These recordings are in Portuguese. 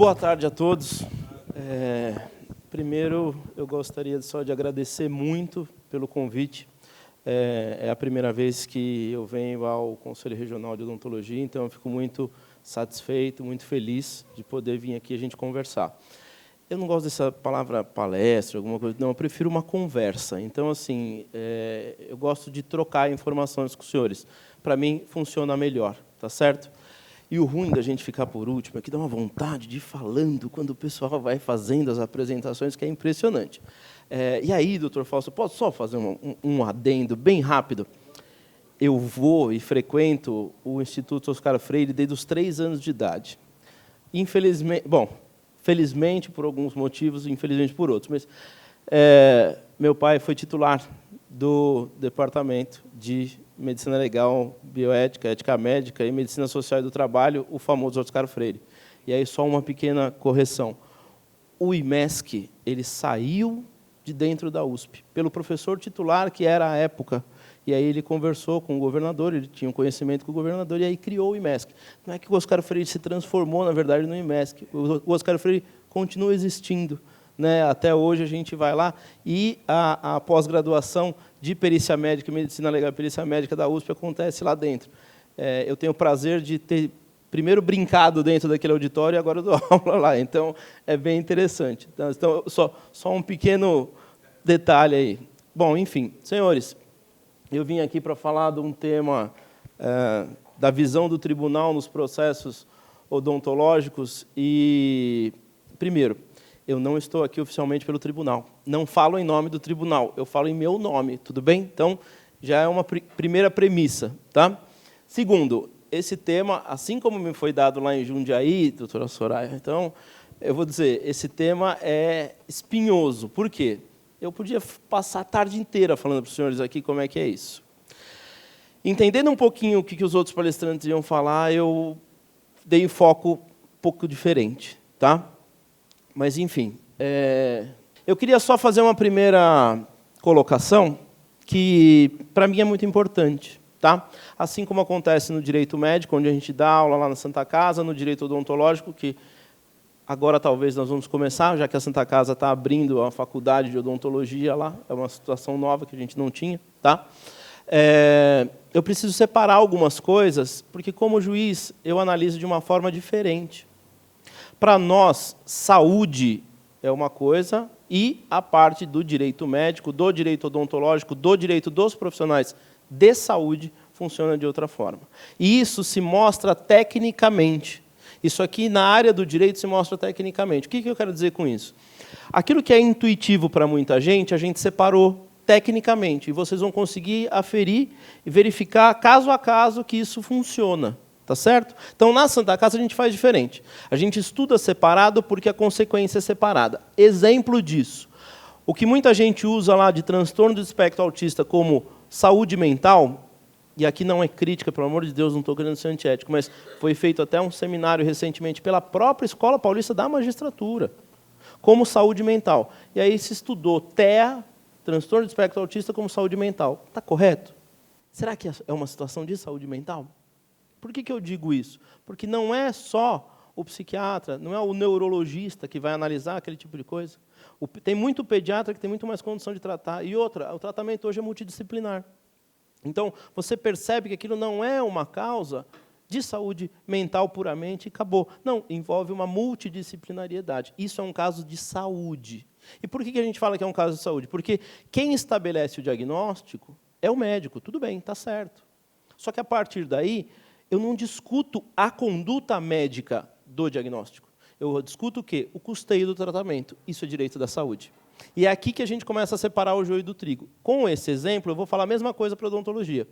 Boa tarde a todos. Primeiro, eu gostaria só de agradecer muito pelo convite. É a primeira vez que eu venho ao Conselho Regional de Odontologia, então eu fico muito satisfeito, muito feliz de poder vir aqui a gente conversar. Eu não gosto dessa palavra palestra, alguma coisa, não, eu prefiro uma conversa. Então, assim, eu gosto de trocar informações com os senhores. Para mim, funciona melhor, tá certo? E o ruim da gente ficar por último é que dá uma vontade de ir falando quando o pessoal vai fazendo as apresentações, que é impressionante. E aí, doutor Fausto, posso só fazer um adendo bem rápido? Eu vou e frequento o Instituto Oscar Freire desde os 3 anos de idade. Infelizmente, felizmente por alguns motivos, infelizmente por outros, mas meu pai foi titular do Departamento de Medicina Legal, Bioética, Ética Médica e Medicina Social e do Trabalho, o famoso Oscar Freire. E aí só uma pequena correção. O IMESC, ele saiu de dentro da USP, pelo professor titular, que era à época. E aí ele conversou com o governador, ele tinha um conhecimento com o governador, e aí criou o IMESC. Não é que o Oscar Freire se transformou, na verdade, no IMESC. O Oscar Freire continua existindo. Até hoje a gente vai lá, e a pós-graduação de Perícia Médica e Medicina Legal e Perícia Médica da USP acontece lá dentro. Eu tenho o prazer de ter, primeiro, brincado dentro daquele auditório, e agora eu dou aula lá. Então, é bem interessante. Então, só um pequeno detalhe aí. Bom, enfim, senhores, eu vim aqui para falar de um tema da visão do tribunal nos processos odontológicos e, primeiro, eu não estou aqui oficialmente pelo tribunal. Não falo em nome do tribunal, eu falo em meu nome, tudo bem? Então, já é uma primeira premissa. Tá? Segundo, esse tema, assim como me foi dado lá em Jundiaí, doutora Soraya, então, eu vou dizer, esse tema é espinhoso. Por quê? Eu podia passar a tarde inteira falando para os senhores aqui como é que é isso. Entendendo um pouquinho o que os outros palestrantes iam falar, eu dei um foco um pouco diferente. Tá? Mas, enfim, eu queria só fazer uma primeira colocação que, para mim, é muito importante. Tá? Assim como acontece no direito médico, onde a gente dá aula lá na Santa Casa, no direito odontológico, que agora talvez nós vamos começar, já que a Santa Casa está abrindo a faculdade de odontologia lá, é uma situação nova que a gente não tinha. Tá? Eu preciso separar algumas coisas, porque, como juiz, eu analiso de uma forma diferente. Para nós, saúde é uma coisa e a parte do direito médico, do direito odontológico, do direito dos profissionais de saúde funciona de outra forma. E isso se mostra tecnicamente. Isso aqui, na área do direito, se mostra tecnicamente. O que eu quero dizer com isso? Aquilo que é intuitivo para muita gente, a gente separou tecnicamente. E vocês vão conseguir aferir e verificar, caso a caso, que isso funciona. Tá certo? Então, na Santa Casa, a gente faz diferente. A gente estuda separado porque a consequência é separada. Exemplo disso. O que muita gente usa lá de transtorno do espectro autista como saúde mental, e aqui não é crítica, pelo amor de Deus, não estou querendo ser antiético, mas foi feito até um seminário recentemente pela própria Escola Paulista da Magistratura, como saúde mental. E aí se estudou TEA, transtorno do espectro autista, como saúde mental. Está correto? Será que é uma situação de saúde mental? Por que eu digo isso? Porque não é só o psiquiatra, não é o neurologista que vai analisar aquele tipo de coisa. Tem muito pediatra que tem muito mais condição de tratar. E outra, o tratamento hoje é multidisciplinar. Então, você percebe que aquilo não é uma causa de saúde mental puramente e acabou. Não, envolve uma multidisciplinariedade. Isso é um caso de saúde. E por que a gente fala que é um caso de saúde? Porque quem estabelece o diagnóstico é o médico. Tudo bem, está certo. Só que, a partir daí, eu não discuto a conduta médica do diagnóstico. Eu discuto o quê? O custeio do tratamento. Isso é direito da saúde. E é aqui que a gente começa a separar o joio do trigo. Com esse exemplo, eu vou falar a mesma coisa para a odontologia.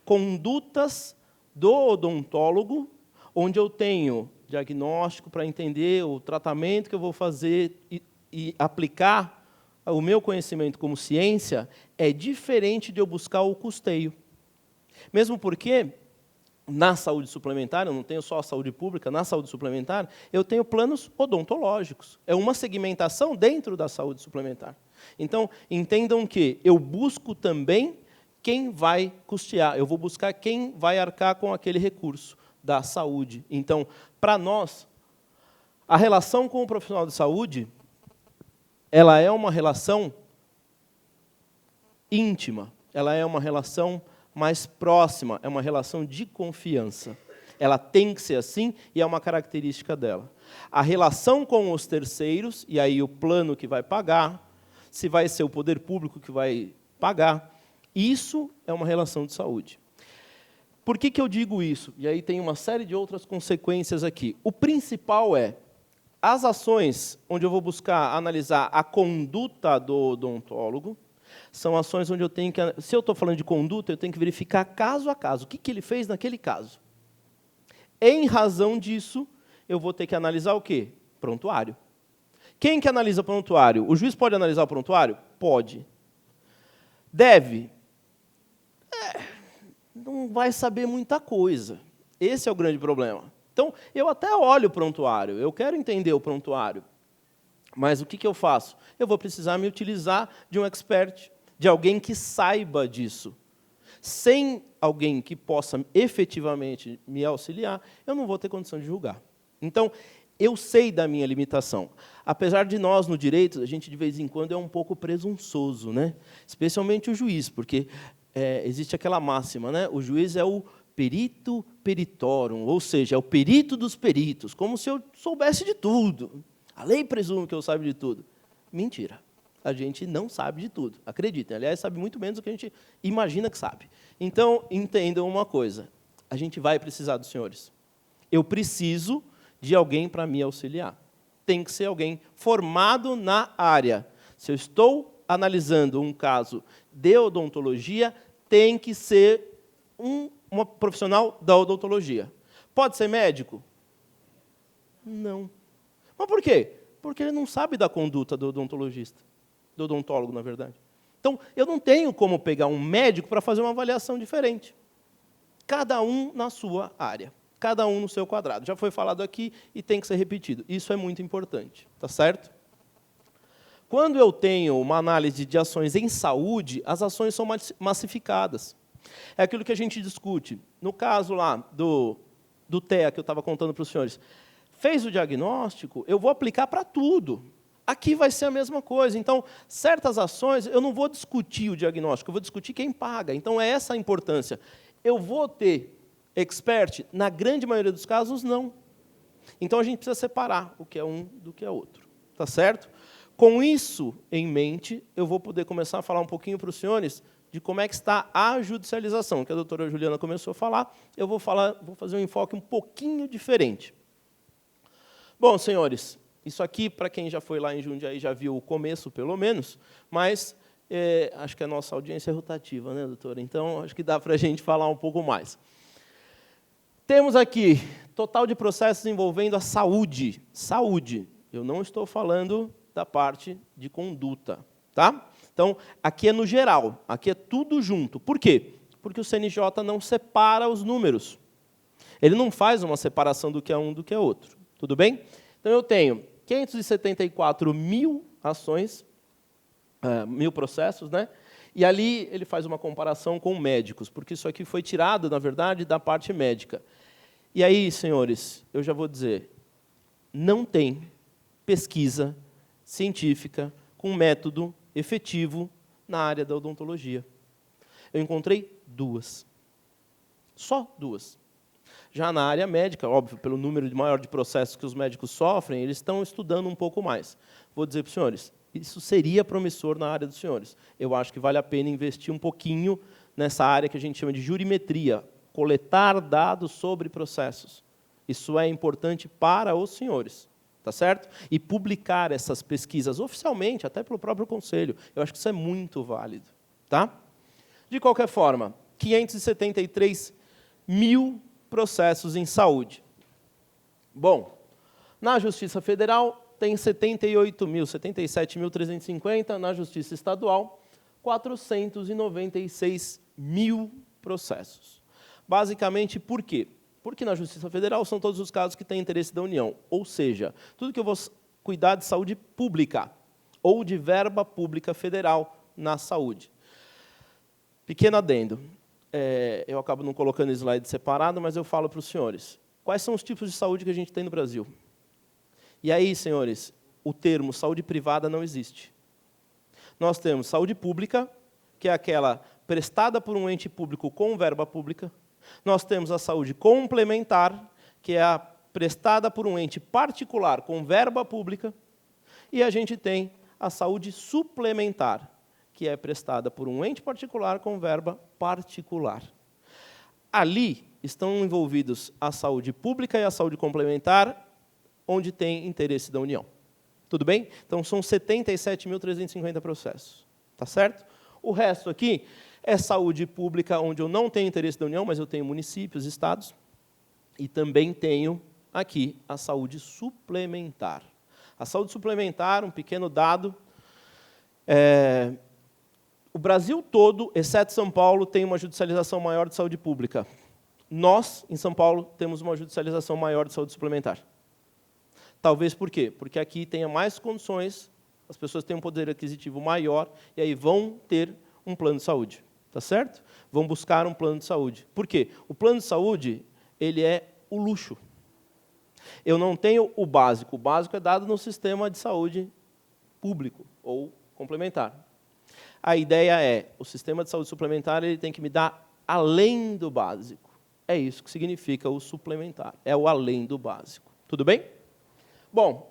Condutas do odontólogo, onde eu tenho diagnóstico para entender o tratamento que eu vou fazer e aplicar o meu conhecimento como ciência, é diferente de eu buscar o custeio. Mesmo porque, na saúde suplementar, eu não tenho só a saúde pública, na saúde suplementar, eu tenho planos odontológicos. É uma segmentação dentro da saúde suplementar. Então, entendam que eu busco também quem vai custear, eu vou buscar quem vai arcar com aquele recurso da saúde. Então, para nós, A relação com o profissional de saúde, ela é uma relação íntima, ela é uma relação mais próxima, é uma relação de confiança. Ela tem que ser assim e é uma característica dela. A relação com os terceiros, e aí o plano que vai pagar, se vai ser o poder público que vai pagar, isso é uma relação de saúde. Por que eu digo isso? E aí tem uma série de outras consequências aqui. O principal é, as ações onde eu vou buscar analisar a conduta do odontólogo, são ações onde eu tenho que, se eu estou falando de conduta, eu tenho que verificar caso a caso, o que ele fez naquele caso. Em razão disso, eu vou ter que analisar o quê? Prontuário. Quem que analisa prontuário? O juiz pode analisar o prontuário? Pode. Deve? Não vai saber muita coisa. Esse é o grande problema. Então, eu até olho o prontuário, eu quero entender o prontuário. Mas o que eu faço? Eu vou precisar me utilizar de um expert, de alguém que saiba disso. Sem alguém que possa efetivamente me auxiliar, eu não vou ter condição de julgar. Então, eu sei da minha limitação. Apesar de nós, no direito, a gente de vez em quando é um pouco presunçoso, né? Especialmente o juiz, porque existe aquela máxima, né? O juiz é o perito peritorum, ou seja, é o perito dos peritos, como se eu soubesse de tudo. A lei presume que eu saiba de tudo. Mentira. A gente não sabe de tudo, acreditem. Aliás, sabe muito menos do que a gente imagina que sabe. Então, entendam uma coisa. A gente vai precisar dos senhores. Eu preciso de alguém para me auxiliar. Tem que ser alguém formado na área. Se eu estou analisando um caso de odontologia, tem que ser uma profissional da odontologia. Pode ser médico? Não. Mas por quê? Porque ele não sabe da conduta do odontologista, do odontólogo, na verdade. Então, eu não tenho como pegar um médico para fazer uma avaliação diferente. Cada um na sua área, cada um no seu quadrado. Já foi falado aqui e tem que ser repetido. Isso é muito importante, tá certo? Quando eu tenho uma análise de ações em saúde, as ações são massificadas. É aquilo que a gente discute. No caso lá do TEA, que eu estava contando para os senhores, fez o diagnóstico, eu vou aplicar para tudo. Aqui vai ser a mesma coisa. Então, certas ações, eu não vou discutir o diagnóstico, eu vou discutir quem paga. Então, é essa a importância. Eu vou ter expert? Na grande maioria dos casos, não. Então, a gente precisa separar o que é um do que é outro. Tá certo? Com isso em mente, eu vou poder começar a falar um pouquinho para os senhores de como é que está a judicialização, que a doutora Juliana começou a falar. Eu vou fazer um enfoque um pouquinho diferente. Bom, senhores, isso aqui, para quem já foi lá em Jundiaí, já viu o começo, pelo menos, mas acho que a nossa audiência é rotativa, né, doutora? Então, acho que dá para a gente falar um pouco mais. Temos aqui total de processos envolvendo a saúde. Saúde. Eu não estou falando da parte de conduta, tá? Então, aqui é no geral, aqui é tudo junto. Por quê? Porque o CNJ não separa os números. Ele não faz uma separação do que é um do que é outro. Tudo bem? Então, eu tenho 574 mil ações, 1000 processos, né? E ali ele faz uma comparação com médicos, porque isso aqui foi tirado, na verdade, da parte médica. E aí, senhores, eu já vou dizer, não tem pesquisa científica com método efetivo na área da odontologia. Eu encontrei 2. Só 2. Já na área médica, óbvio, pelo número maior de processos que os médicos sofrem, eles estão estudando um pouco mais. Vou dizer para os senhores, isso seria promissor na área dos senhores. Eu acho que vale a pena investir um pouquinho nessa área que a gente chama de jurimetria, coletar dados sobre processos. Isso é importante para os senhores, tá certo? E publicar essas pesquisas oficialmente, até pelo próprio conselho. Eu acho que isso é muito válido, tá? De qualquer forma, 573 mil processos em saúde. Bom, na Justiça Federal tem 77.350, na Justiça Estadual, 496 mil processos. Basicamente, por quê? Porque na Justiça Federal são todos os casos que têm interesse da União, ou seja, tudo que eu vou cuidar de saúde pública ou de verba pública federal na saúde. Pequeno adendo. Eu acabo não colocando slide separado, mas eu falo para os senhores. Quais são os tipos de saúde que a gente tem no Brasil? E aí, senhores, o termo saúde privada não existe. Nós temos saúde pública, que é aquela prestada por um ente público com verba pública. Nós temos a saúde complementar, que é a prestada por um ente particular com verba pública. E a gente tem a saúde suplementar, que é prestada por um ente particular com verba particular. Ali estão envolvidos a saúde pública e a saúde complementar, onde tem interesse da União. Tudo bem? Então, são 77.350 processos. Tá certo? O resto aqui é saúde pública, onde eu não tenho interesse da União, mas eu tenho municípios, estados, e também tenho aqui a saúde suplementar. A saúde suplementar, um pequeno dado, o Brasil todo, exceto São Paulo, tem uma judicialização maior de saúde pública. Nós, em São Paulo, temos uma judicialização maior de saúde suplementar. Talvez por quê? Porque aqui tenha mais condições, as pessoas têm um poder aquisitivo maior, e aí vão ter um plano de saúde. Tá certo? Vão buscar um plano de saúde. Por quê? O plano de saúde, ele é o luxo. Eu não tenho o básico. O básico é dado no sistema de saúde público ou complementar. A ideia é, o sistema de saúde suplementar ele tem que me dar além do básico. É isso que significa o suplementar. É o além do básico. Tudo bem? Bom,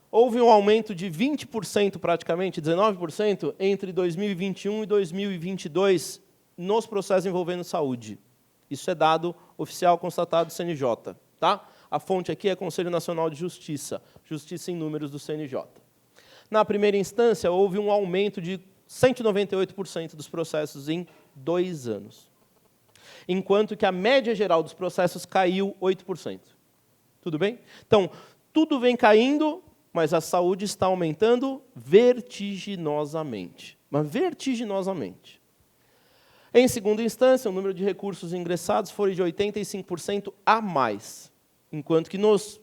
houve um aumento de 20%, praticamente, 19%, entre 2021 e 2022 nos processos envolvendo saúde. Isso é dado oficial constatado do CNJ. Tá? A fonte aqui é Conselho Nacional de Justiça, Justiça em Números do CNJ. Na primeira instância, houve um aumento de 198% dos processos em 2 anos. Enquanto que a média geral dos processos caiu 8%. Tudo bem? Então, tudo vem caindo, mas a saúde está aumentando vertiginosamente. Mas vertiginosamente. Em segunda instância, o número de recursos ingressados foi de 85% a mais, enquanto que nas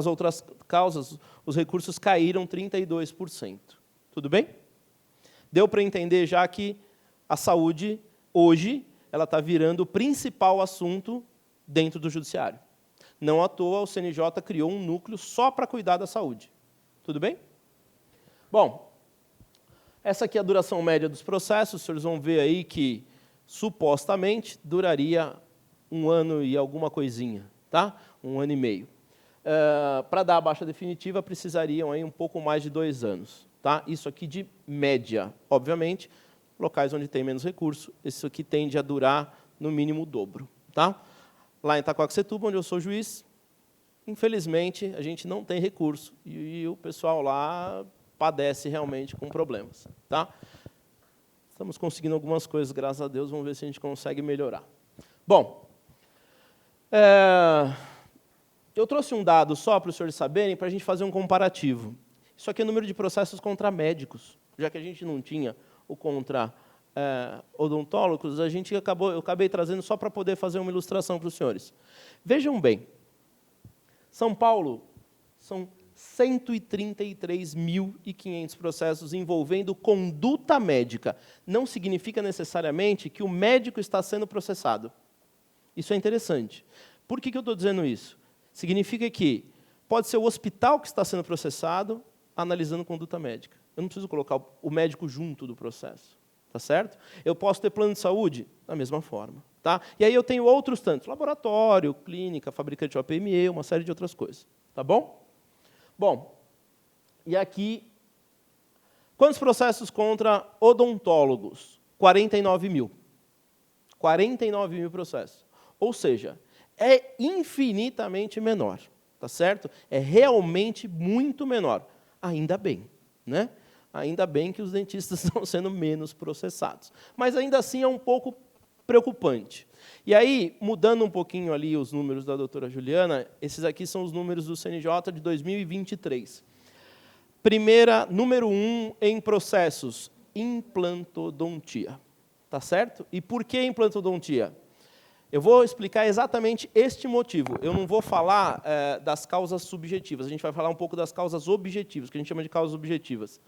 outras causas, os recursos caíram 32%. Tudo bem? Deu para entender já que a saúde, hoje, ela está virando o principal assunto dentro do judiciário. Não à toa, o CNJ criou um núcleo só para cuidar da saúde. Tudo bem? Bom, essa aqui é a duração média dos processos. Os senhores vão ver aí que, supostamente, duraria 1 ano e alguma coisinha, tá? 1 ano e meio. Para dar a baixa definitiva, precisariam aí um pouco mais de 2 anos. Tá? Isso aqui de média. Obviamente, locais onde tem menos recurso, isso aqui tende a durar, no mínimo, o dobro. Tá? Lá em Itacoaxetuba, onde eu sou juiz, infelizmente, a gente não tem recurso, e o pessoal lá padece realmente com problemas. Tá? Estamos conseguindo algumas coisas, graças a Deus, vamos ver se a gente consegue melhorar. Bom, eu trouxe um dado só para os senhores saberem, para a gente fazer um comparativo. Isso aqui é o número de processos contra médicos. Já que a gente não tinha o contra odontólogos, eu acabei trazendo só para poder fazer uma ilustração para os senhores. Vejam bem, São Paulo são 133.500 processos envolvendo conduta médica. Não significa necessariamente que o médico está sendo processado. Isso é interessante. Por que eu estou dizendo isso? Significa que pode ser o hospital que está sendo processado analisando conduta médica. Eu não preciso colocar o médico junto do processo. Tá certo? Eu posso ter plano de saúde da mesma forma. Tá? E aí eu tenho outros tantos, laboratório, clínica, fabricante de OPME, uma série de outras coisas. Tá bom? Bom, e aqui, quantos processos contra odontólogos? 49.000. 49.000 processos. Ou seja, é infinitamente menor. Tá certo? É realmente muito menor. Ainda bem, né? Ainda bem que os dentistas estão sendo menos processados. Mas, ainda assim, é um pouco preocupante. E aí, mudando um pouquinho ali os números da doutora Juliana, esses aqui são os números do CNJ de 2023. Número 1 em processos, implantodontia. Tá certo? E por que implantodontia? Eu vou explicar exatamente este motivo. Eu não vou falar das causas subjetivas, a gente vai falar um pouco das causas objetivas, que a gente chama de causas objetivas.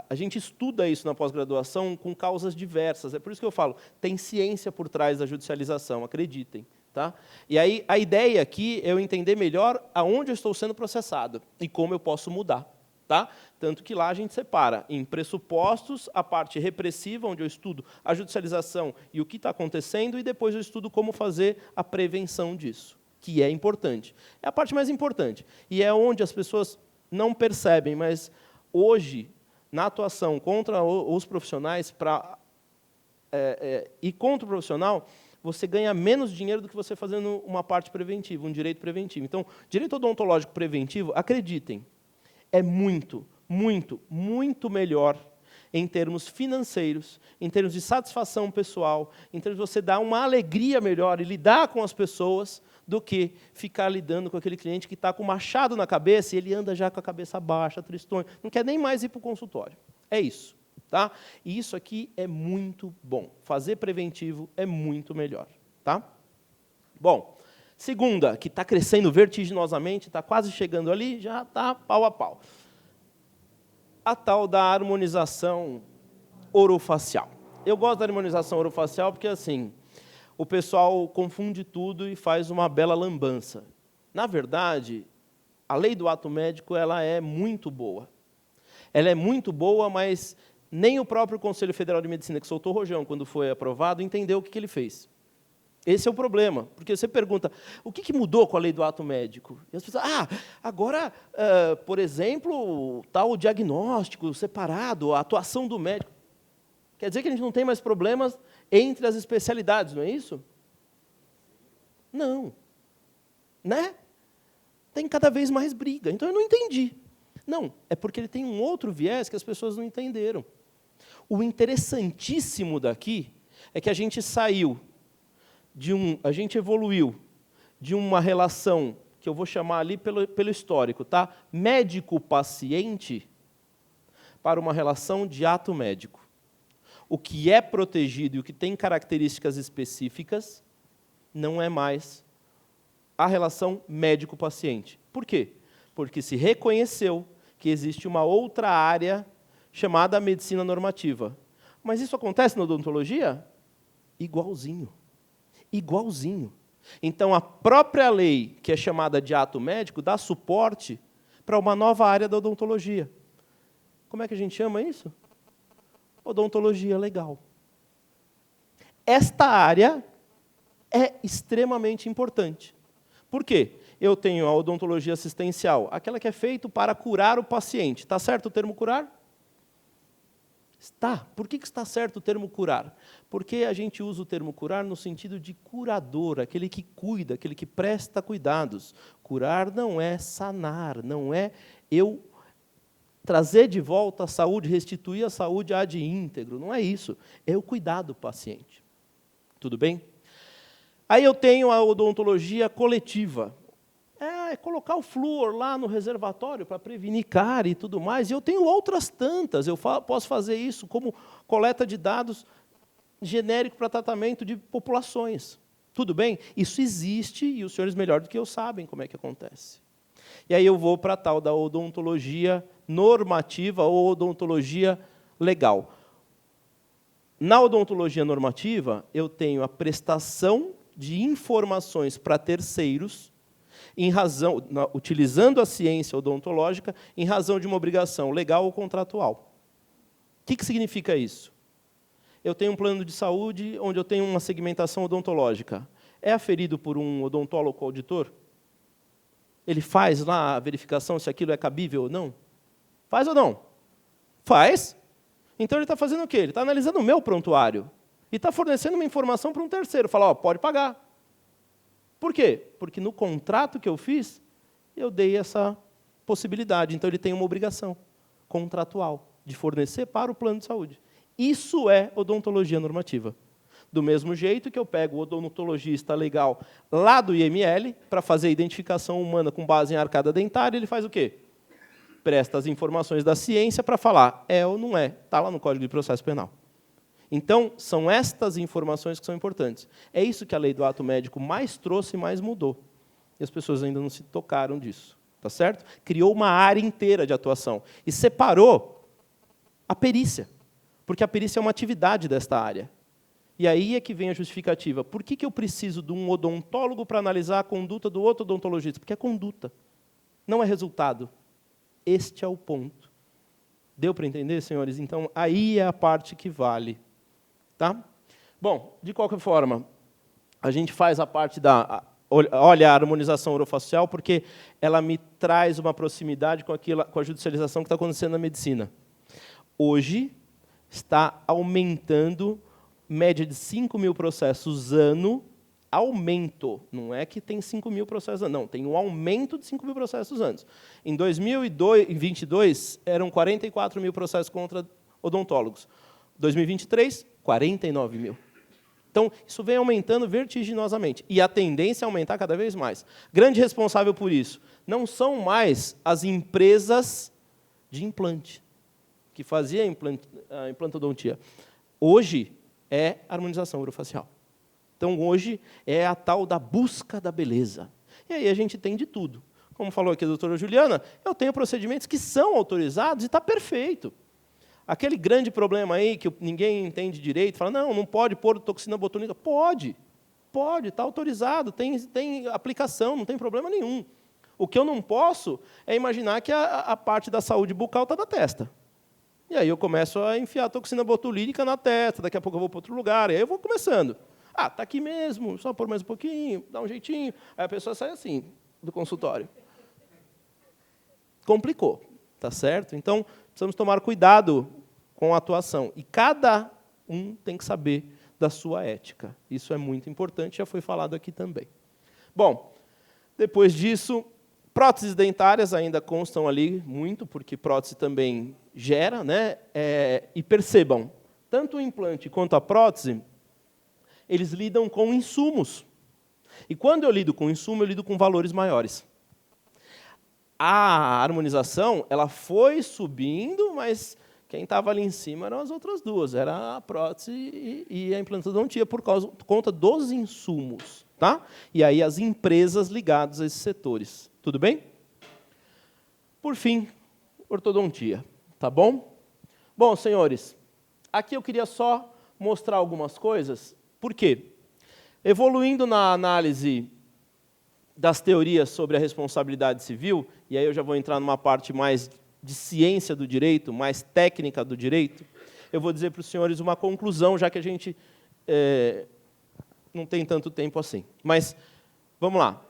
A gente estuda isso na pós-graduação com causas diversas. É por isso que eu falo, tem ciência por trás da judicialização, acreditem. Tá? E aí, a ideia aqui é eu entender melhor aonde eu estou sendo processado e como eu posso mudar. Tá? Tanto que lá a gente separa em pressupostos, a parte repressiva, onde eu estudo a judicialização e o que está acontecendo, e depois eu estudo como fazer a prevenção disso, que é importante. É a parte mais importante. E é onde as pessoas não percebem, mas hoje, na atuação contra os profissionais, e contra o profissional, você ganha menos dinheiro do que você fazendo uma parte preventiva, um direito preventivo. Então, direito odontológico preventivo, acreditem, é muito, muito, muito melhor em termos financeiros, em termos de satisfação pessoal, em termos de você dar uma alegria melhor e lidar com as pessoas, do que ficar lidando com aquele cliente que está com um machado na cabeça e ele anda já com a cabeça baixa, tristonho, não quer nem mais ir para o consultório. É isso. Tá? E isso aqui é muito bom. Fazer preventivo é muito melhor. Tá? Bom, segunda, que está crescendo vertiginosamente, está quase chegando ali, já está pau a pau. A tal da harmonização orofacial. Eu gosto da harmonização orofacial porque, assim, o pessoal confunde tudo e faz uma bela lambança. Na verdade, a lei do ato médico ela é muito boa. Ela é muito boa, mas nem o próprio Conselho Federal de Medicina, que soltou o rojão quando foi aprovado, entendeu o que ele fez. Esse é o problema, porque você pergunta, o que mudou com a lei do ato médico? E as pessoas, agora, por exemplo, tal o diagnóstico separado, a atuação do médico. Quer dizer que a gente não tem mais problemas entre as especialidades, não é isso? Não. Né? Tem cada vez mais briga. Então, eu não entendi. Não, é porque ele tem um outro viés que as pessoas não entenderam. O interessantíssimo daqui é que a gente saiu a gente evoluiu de uma relação que eu vou chamar ali pelo histórico, tá? Médico-paciente, para uma relação de ato médico. O que é protegido e o que tem características específicas não é mais a relação médico-paciente. Por quê? Porque se reconheceu que existe uma outra área chamada medicina normativa. Mas isso acontece na odontologia? Igualzinho. Igualzinho. Então, a própria lei, que é chamada de ato médico, dá suporte para uma nova área da odontologia. Como é que a gente chama isso? Odontologia legal. Esta área é extremamente importante. Por quê? Eu tenho a odontologia assistencial, aquela que é feita para curar o paciente. Está certo o termo curar? Está. Por que está certo o termo curar? Porque a gente usa o termo curar no sentido de curador, aquele que cuida, aquele que presta cuidados. Curar não é sanar, não é eu trazer de volta a saúde, restituir a saúde ad íntegro, não é isso. É o cuidar do paciente. Tudo bem? Aí eu tenho a odontologia coletiva. É colocar o flúor lá no reservatório para prevenir cárie e tudo mais. E eu tenho outras tantas. Eu posso fazer isso como coleta de dados genérico para tratamento de populações. Tudo bem? Isso existe e os senhores melhor do que eu sabem como é que acontece. E aí eu vou para a tal da odontologia normativa ou odontologia legal. Na odontologia normativa, eu tenho a prestação de informações para terceiros, utilizando a ciência odontológica, em razão de uma obrigação legal ou contratual. O que significa isso? Eu tenho um plano de saúde onde eu tenho uma segmentação odontológica. É aferido por um odontólogo auditor? Ele faz lá a verificação se aquilo é cabível ou não? Faz ou não? Faz. Então ele está fazendo o quê? Ele está analisando o meu prontuário e está fornecendo uma informação para um terceiro. Fala, pode pagar. Por quê? Porque no contrato que eu fiz, eu dei essa possibilidade. Então ele tem uma obrigação contratual de fornecer para o plano de saúde. Isso é odontologia normativa. Do mesmo jeito que eu pego o odontologista legal lá do IML para fazer identificação humana com base em arcada dentária, ele faz o quê? Presta as informações da ciência para falar é ou não é. Está lá no Código de Processo Penal. Então, são estas informações que são importantes. É isso que a lei do ato médico mais trouxe e mais mudou. E as pessoas ainda não se tocaram disso. Tá certo? Criou uma área inteira de atuação. E separou a perícia. Porque a perícia é uma atividade desta área. E aí é que vem a justificativa. Por que eu preciso de um odontólogo para analisar a conduta do outro odontologista? Porque é conduta, não é resultado. Este é o ponto. Deu para entender, senhores? Então, aí é a parte que vale. Tá? Bom, de qualquer forma, a gente faz a parte da... Olha, a harmonização orofacial, porque ela me traz uma proximidade com a judicialização que está acontecendo na medicina. Hoje, está aumentando, média de 5 mil processos ano, aumento. Não é que tem 5 mil processos ano, não, tem um aumento de 5 mil processos anos. Em 2022, eram 44 mil processos contra odontólogos. 2023, 49 mil. Então, isso vem aumentando vertiginosamente. E a tendência é aumentar cada vez mais. Grande responsável por isso não são mais as empresas de implante, que faziam a implantodontia. Hoje é a harmonização orofacial. Então, hoje é a tal da busca da beleza. E aí a gente tem de tudo. Como falou aqui a doutora Juliana, eu tenho procedimentos que são autorizados e está perfeito. Aquele grande problema aí que ninguém entende direito, fala, não pode pôr toxina botulínica. Pode, está autorizado, tem aplicação, não tem problema nenhum. O que eu não posso é imaginar que a parte da saúde bucal está na testa. E aí eu começo a enfiar a toxina botulínica na testa, daqui a pouco eu vou para outro lugar, e aí eu vou começando. Ah, está aqui mesmo, só pôr mais um pouquinho, dá um jeitinho. Aí a pessoa sai assim, do consultório. Complicou, tá certo? Então, precisamos tomar cuidado com a atuação. E cada um tem que saber da sua ética. Isso é muito importante, já foi falado aqui também. Bom, depois disso, próteses dentárias ainda constam ali muito, porque prótese também gera, né? E percebam, tanto o implante quanto a prótese, eles lidam com insumos. E quando eu lido com insumo, eu lido com valores maiores. A harmonização, ela foi subindo, mas quem estava ali em cima eram as outras duas, era a prótese e a implantodontia, por conta dos insumos. Tá? E aí as empresas ligadas a esses setores. Tudo bem? Por fim, ortodontia. Tá bom? Bom, senhores, aqui eu queria só mostrar algumas coisas. Por quê? Evoluindo na análise das teorias sobre a responsabilidade civil, e aí eu já vou entrar numa parte mais de ciência do direito, mais técnica do direito, eu vou dizer para os senhores uma conclusão, já que a gente não tem tanto tempo assim. Mas, vamos lá.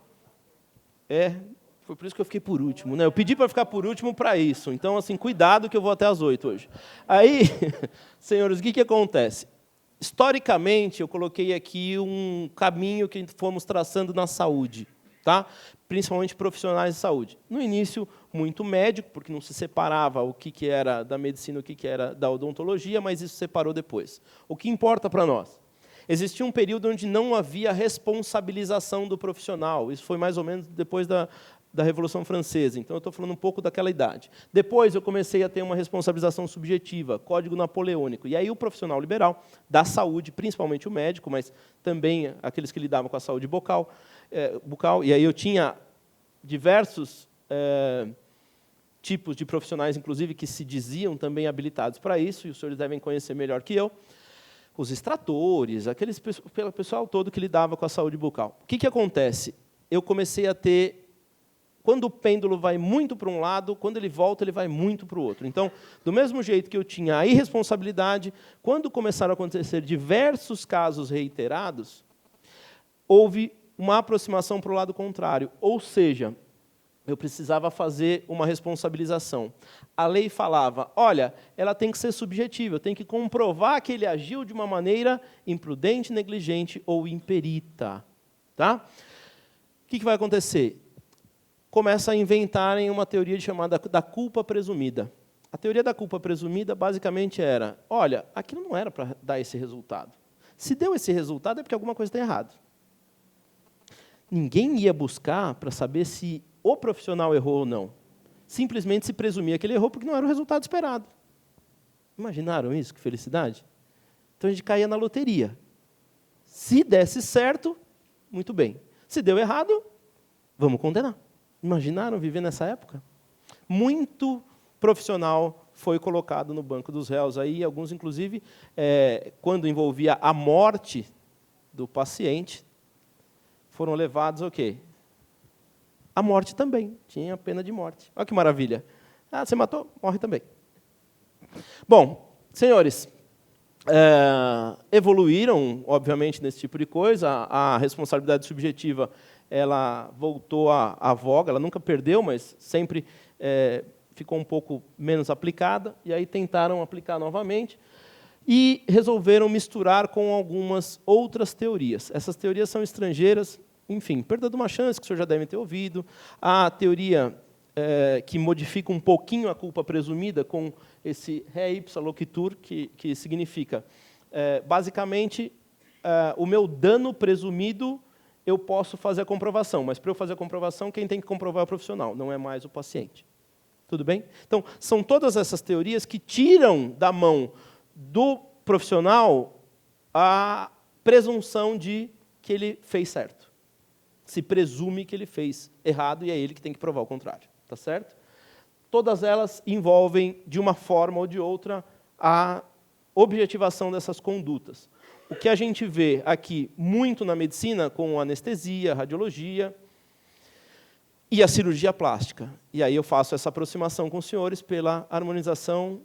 Foi por isso que eu fiquei por último, né? Eu pedi para ficar por último para isso. Então, assim, cuidado que eu vou até às 8 hoje. Aí, senhores, o que acontece? Historicamente, eu coloquei aqui um caminho que fomos traçando na saúde, tá? Principalmente profissionais de saúde. No início, muito médico, porque não se separava o que era da medicina, o que era da odontologia, mas isso separou depois. O que importa para nós? Existia um período onde não havia responsabilização do profissional. Isso foi mais ou menos depois da Revolução Francesa. Então, eu estou falando um pouco daquela idade. Depois, eu comecei a ter uma responsabilização subjetiva, Código Napoleônico. E aí, o profissional liberal da saúde, principalmente o médico, mas também aqueles que lidavam com a saúde bucal. E aí eu tinha diversos tipos de profissionais, inclusive, que se diziam também habilitados para isso, e os senhores devem conhecer melhor que eu. Os extratores, aquele pessoal todo que lidava com a saúde bucal. O que acontece? Eu comecei a ter... Quando o pêndulo vai muito para um lado, quando ele volta, ele vai muito para o outro. Então, do mesmo jeito que eu tinha a irresponsabilidade, quando começaram a acontecer diversos casos reiterados, houve uma aproximação para o lado contrário. Ou seja, eu precisava fazer uma responsabilização. A lei falava, olha, ela tem que ser subjetiva, eu tenho que comprovar que ele agiu de uma maneira imprudente, negligente ou imperita. Tá? O que vai acontecer? Começa a inventarem uma teoria chamada da culpa presumida. A teoria da culpa presumida, basicamente, era, olha, aquilo não era para dar esse resultado. Se deu esse resultado, é porque alguma coisa está errada. Ninguém ia buscar para saber se o profissional errou ou não. Simplesmente se presumia que ele errou porque não era o resultado esperado. Imaginaram isso? Que felicidade? Então, a gente caía na loteria. Se desse certo, muito bem. Se deu errado, vamos condenar. Imaginaram viver nessa época? Muito profissional foi colocado no banco dos réus. Aí, alguns, inclusive, quando envolvia a morte do paciente, foram levados ao quê? A morte também. Tinha pena de morte. Olha que maravilha. Ah, você matou? Morre também. Bom, senhores, evoluíram, obviamente, nesse tipo de coisa. A responsabilidade subjetiva ela voltou à voga, ela nunca perdeu, mas sempre ficou um pouco menos aplicada, e aí tentaram aplicar novamente, e resolveram misturar com algumas outras teorias. Essas teorias são estrangeiras, enfim, perda de uma chance, que o senhor já deve ter ouvido, a teoria que modifica um pouquinho a culpa presumida com esse re ipsa loquitur, que significa, basicamente, o meu dano presumido, eu posso fazer a comprovação, mas para eu fazer a comprovação, quem tem que comprovar é o profissional, não é mais o paciente. Tudo bem? Então, são todas essas teorias que tiram da mão do profissional a presunção de que ele fez certo. Se presume que ele fez errado e é ele que tem que provar o contrário. Tá certo? Todas elas envolvem, de uma forma ou de outra, a objetivação dessas condutas. O que a gente vê aqui muito na medicina, com anestesia, radiologia e a cirurgia plástica. E aí eu faço essa aproximação com os senhores pela harmonização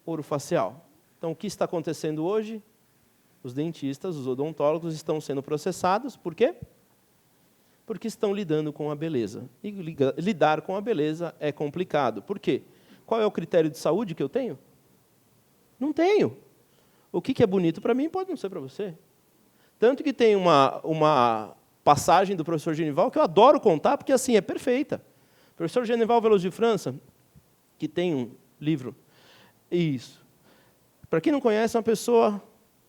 orofacial. Então, o que está acontecendo hoje? Os dentistas, os odontólogos estão sendo processados. Por quê? Porque estão lidando com a beleza. E lidar com a beleza é complicado. Por quê? Qual é o critério de saúde que eu tenho? Não tenho. O que é bonito para mim pode não ser para você. Tanto que tem uma passagem do professor Genival que eu adoro contar, porque assim é perfeita. O professor Genival Veloso de França, que tem um livro, isso. Para quem não conhece, é uma pessoa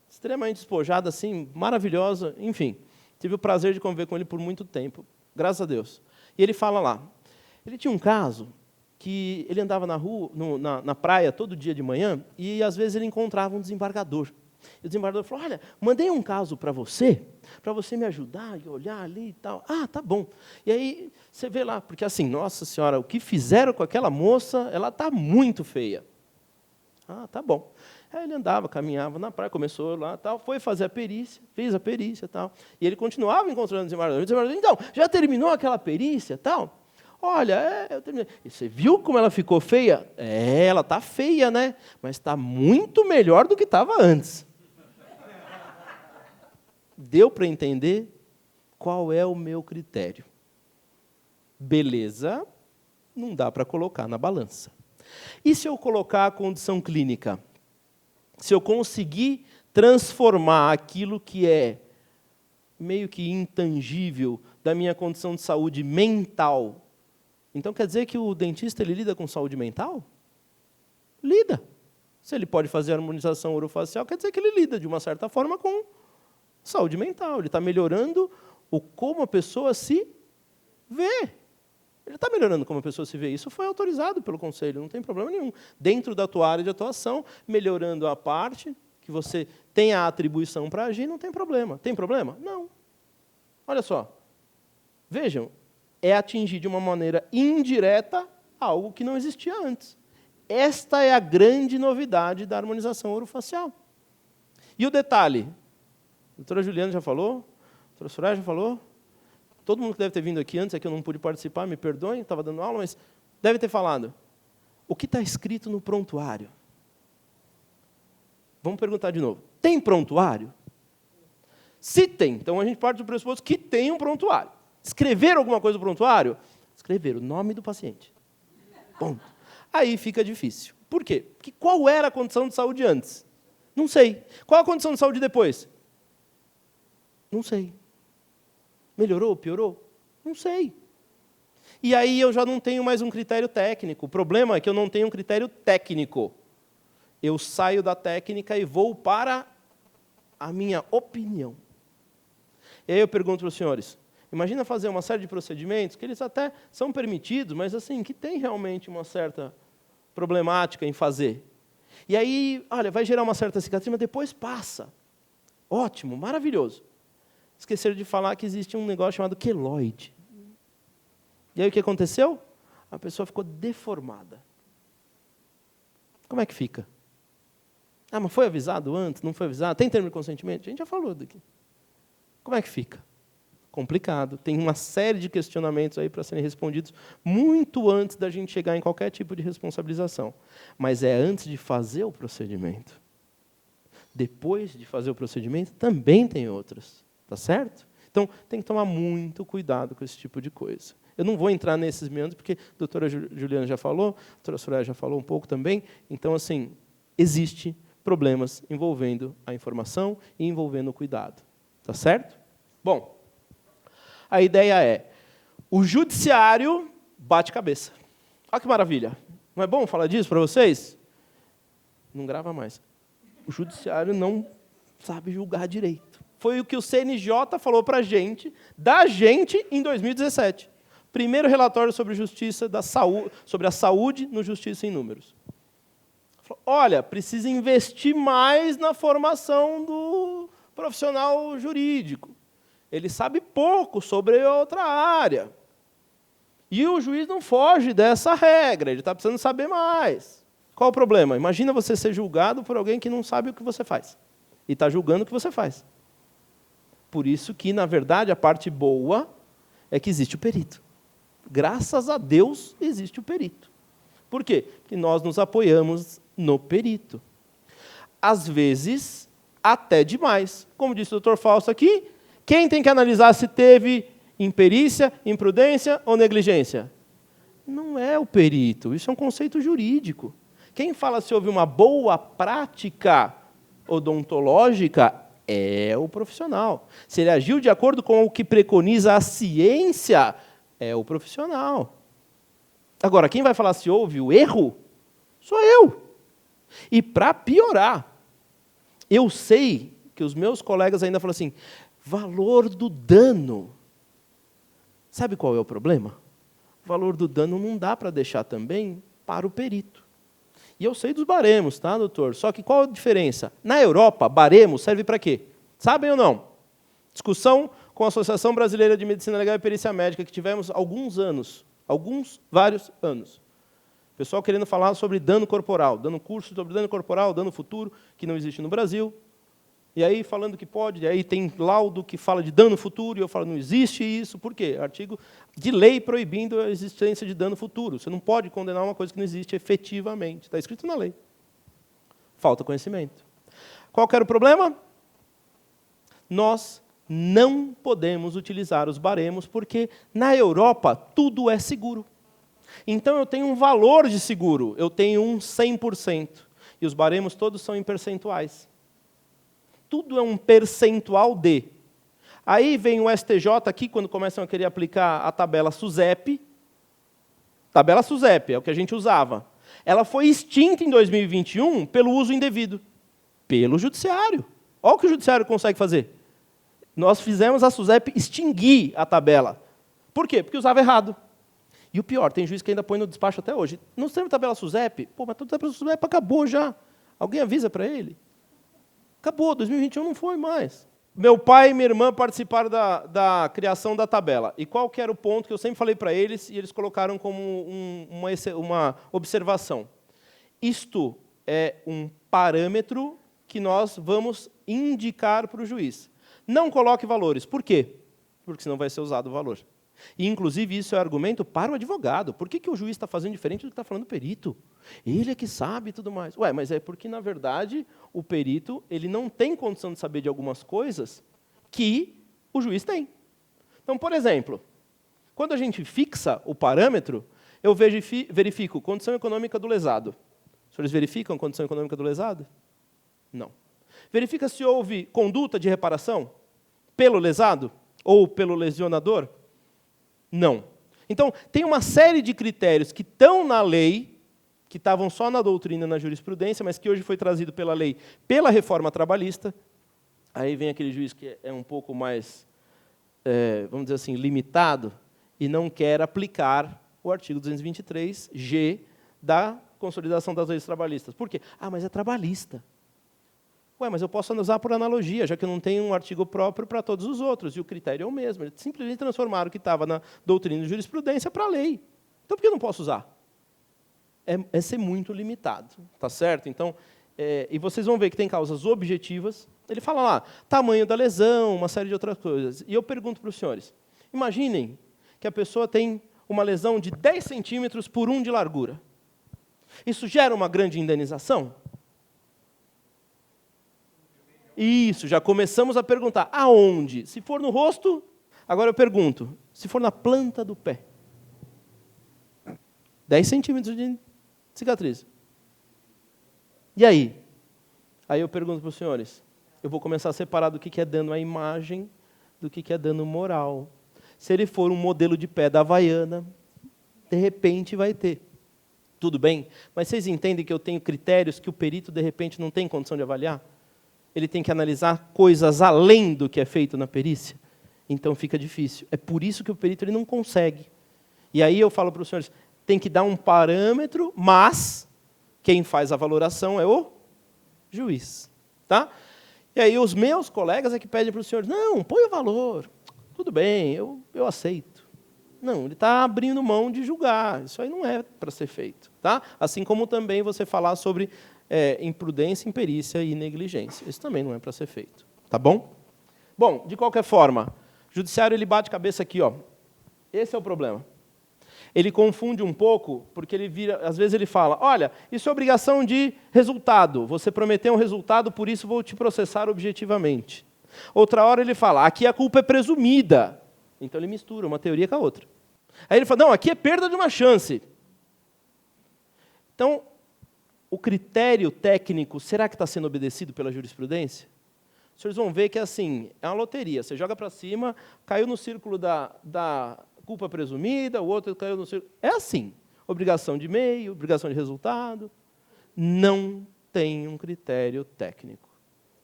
extremamente despojada, assim, maravilhosa, enfim. Tive o prazer de conviver com ele por muito tempo, graças a Deus. E ele fala lá, ele tinha um caso que ele andava na rua, na praia todo dia de manhã, e às vezes ele encontrava um desembargador. E o desembargador falou, olha, mandei um caso para você me ajudar e olhar ali e tal. Ah, tá bom. E aí você vê lá, porque assim, nossa senhora, o que fizeram com aquela moça, ela está muito feia. Ah, tá bom. Aí ele andava, caminhava na praia, começou lá, tal, foi fazer a perícia, fez a perícia, tal. E ele continuava encontrando o desembargador. O desembargador, então, já terminou aquela perícia, tal? Olha, eu terminei. E você viu como ela ficou feia? Ela está feia, né? Mas está muito melhor do que estava antes. Deu para entender qual é o meu critério? Beleza, não dá para colocar na balança. E se eu colocar a condição clínica? Se eu conseguir transformar aquilo que é meio que intangível da minha condição de saúde mental, então quer dizer que o dentista ele lida com saúde mental? Lida. Se ele pode fazer harmonização orofacial, quer dizer que ele lida de uma certa forma com saúde mental. Ele está melhorando como a pessoa se vê. Ele está melhorando como a pessoa se vê. Isso foi autorizado pelo Conselho, não tem problema nenhum. Dentro da tua área de atuação, melhorando a parte que você tem a atribuição para agir, não tem problema. Tem problema? Não. Olha só. Vejam, é atingir de uma maneira indireta algo que não existia antes. Esta é a grande novidade da harmonização orofacial. E o detalhe? A doutora Juliana já falou? A doutora Soraya já falou? Todo mundo que deve ter vindo aqui antes, é que eu não pude participar, me perdoem, estava dando aula, mas deve ter falado. O que está escrito no prontuário? Vamos perguntar de novo. Tem prontuário? Se tem, então a gente parte do pressuposto que tem um prontuário. Escrever alguma coisa no prontuário? Escrever o nome do paciente. Ponto. Aí fica difícil. Por quê? Porque qual era a condição de saúde antes? Não sei. Qual a condição de saúde depois? Não sei. Melhorou, piorou? Não sei. E aí eu já não tenho mais um critério técnico. O problema é que eu não tenho um critério técnico. Eu saio da técnica e vou para a minha opinião. E aí eu pergunto para os senhores, imagina fazer uma série de procedimentos que eles até são permitidos, mas assim, que tem realmente uma certa problemática em fazer. E aí, olha, vai gerar uma certa cicatriz, mas depois passa. Ótimo, maravilhoso. Esqueceram de falar que existe um negócio chamado queloide. E aí o que aconteceu? A pessoa ficou deformada. Como é que fica? Ah, mas foi avisado antes? Não foi avisado? Tem termo de consentimento? A gente já falou daqui. Como é que fica? Complicado. Tem uma série de questionamentos aí para serem respondidos muito antes da gente chegar em qualquer tipo de responsabilização. Mas é antes de fazer o procedimento. Depois de fazer o procedimento, também tem outras. Tá certo? Então, tem que tomar muito cuidado com esse tipo de coisa. Eu não vou entrar nesses meandros, porque a doutora Juliana já falou, a doutora Soraya já falou um pouco também. Então, assim, existe problemas envolvendo a informação e envolvendo o cuidado. Tá certo? Bom, a ideia é, o judiciário bate cabeça. Olha que maravilha. Não é bom falar disso para vocês? Não grava mais. O judiciário não sabe julgar direito. Foi o que o CNJ falou para a gente, da gente, em 2017. Primeiro relatório sobre justiça da saúde, sobre a saúde no Justiça em Números. Falou, olha, precisa investir mais na formação do profissional jurídico. Ele sabe pouco sobre outra área. E o juiz não foge dessa regra, ele está precisando saber mais. Qual o problema? Imagina você ser julgado por alguém que não sabe o que você faz. E está julgando o que você faz. Por isso que, na verdade, a parte boa é que existe o perito. Graças a Deus existe o perito. Por quê? Porque nós nos apoiamos no perito. Às vezes, até demais. Como disse o Dr. Fausto aqui, quem tem que analisar se teve imperícia, imprudência ou negligência? Não é o perito, isso é um conceito jurídico. Quem fala se houve uma boa prática odontológica é o profissional. Se ele agiu de acordo com o que preconiza a ciência, é o profissional. Agora, quem vai falar se houve o erro, sou eu. E para piorar, eu sei que os meus colegas ainda falam assim, valor do dano. Sabe qual é o problema? O valor do dano não dá para deixar também para o perito. E eu sei dos baremos, tá, doutor? Só que qual a diferença? Na Europa, baremo serve para quê? Sabem ou não? Discussão com a Associação Brasileira de Medicina Legal e Perícia Médica, que tivemos alguns anos, vários anos. Pessoal querendo falar sobre dano corporal, dando curso sobre dano corporal, dano futuro, que não existe no Brasil. E aí, falando que pode, e aí tem laudo que fala de dano futuro, e eu falo, não existe isso. Por quê? Artigo de lei proibindo a existência de dano futuro. Você não pode condenar uma coisa que não existe efetivamente. Está escrito na lei. Falta conhecimento. Qual que era o problema? Nós não podemos utilizar os baremos, porque na Europa tudo é seguro. Então eu tenho um valor de seguro, eu tenho um 100%. E os baremos todos são em percentuais. Tudo é um percentual de. Aí vem o STJ aqui, quando começam a querer aplicar a tabela SUSEP. Tabela SUSEP, é o que a gente usava. Ela foi extinta em 2021 pelo uso indevido. Pelo judiciário. Olha o que o judiciário consegue fazer. Nós fizemos a SUSEP extinguir a tabela. Por quê? Porque usava errado. E o pior, tem juiz que ainda põe no despacho até hoje. Não temos tabela SUSEP? Pô, mas a tabela SUSEP acabou já. Alguém avisa para ele? Acabou, 2021 não foi mais. Meu pai e minha irmã participaram da criação da tabela. E qual que era o ponto que eu sempre falei para eles, e eles colocaram como uma observação. Isto é um parâmetro que nós vamos indicar para o juiz. Não coloque valores. Por quê? Porque senão vai ser usado o valor. E, inclusive, isso é argumento para o advogado. Por que o juiz está fazendo diferente do que está falando o perito? Ele é que sabe e tudo mais. Ué, mas é porque, na verdade, o perito ele não tem condição de saber de algumas coisas que o juiz tem. Então, por exemplo, quando a gente fixa o parâmetro, eu verifico condição econômica do lesado. Os senhores verificam a condição econômica do lesado? Não. Verifica se houve conduta de reparação pelo lesado ou pelo lesionador? Não. Então, tem uma série de critérios que estão na lei, que estavam só na doutrina e na jurisprudência, mas que hoje foi trazido pela lei, pela reforma trabalhista. Aí vem aquele juiz que é um pouco mais, vamos dizer assim, limitado, e não quer aplicar o artigo 223G da Consolidação das Leis Trabalhistas. Por quê? Ah, mas é trabalhista. Ué, mas eu posso usar por analogia, já que eu não tenho um artigo próprio para todos os outros, e o critério é o mesmo. Eles simplesmente transformaram o que estava na doutrina e jurisprudência para a lei. Então, por que eu não posso usar? é ser muito limitado, tá certo? Então, e vocês vão ver que tem causas objetivas. Ele fala lá, tamanho da lesão, uma série de outras coisas. E eu pergunto para os senhores, imaginem que a pessoa tem uma lesão de 10 centímetros por 1 de largura. Isso gera uma grande indenização? Isso, já começamos a perguntar, aonde? Se for no rosto, agora eu pergunto, se for na planta do pé? 10 centímetros de cicatriz. E aí? Aí eu pergunto para os senhores, eu vou começar a separar do que é dano à imagem, do que é dano moral. Se ele for um modelo de pé da Havaiana, de repente vai ter. Tudo bem? Mas vocês entendem que eu tenho critérios que o perito, de repente, não tem condição de avaliar? Ele tem que analisar coisas além do que é feito na perícia? Então fica difícil. É por isso que o perito ele não consegue. E aí eu falo para os senhores, tem que dar um parâmetro, mas quem faz a valoração é o juiz. Tá? E aí os meus colegas é que pedem para os senhores, não, põe o valor. Tudo bem, eu aceito. Não, ele está abrindo mão de julgar. Isso aí não é para ser feito. Tá? Assim como também você falar sobre imprudência, imperícia e negligência. Isso também não é para ser feito. Tá bom? Bom, de qualquer forma, o judiciário ele bate cabeça aqui. Ó. Esse é o problema. Ele confunde um pouco, porque ele vira, às vezes ele fala, olha, isso é obrigação de resultado. Você prometeu um resultado, por isso vou te processar objetivamente. Outra hora ele fala, aqui a culpa é presumida. Então ele mistura uma teoria com a outra. Aí ele fala, não, aqui é perda de uma chance. Então, o critério técnico, será que está sendo obedecido pela jurisprudência? Os senhores vão ver que assim, é uma loteria. Você joga para cima, caiu no círculo da culpa presumida, o outro caiu no círculo... É assim. Obrigação de meio, obrigação de resultado. Não tem um critério técnico.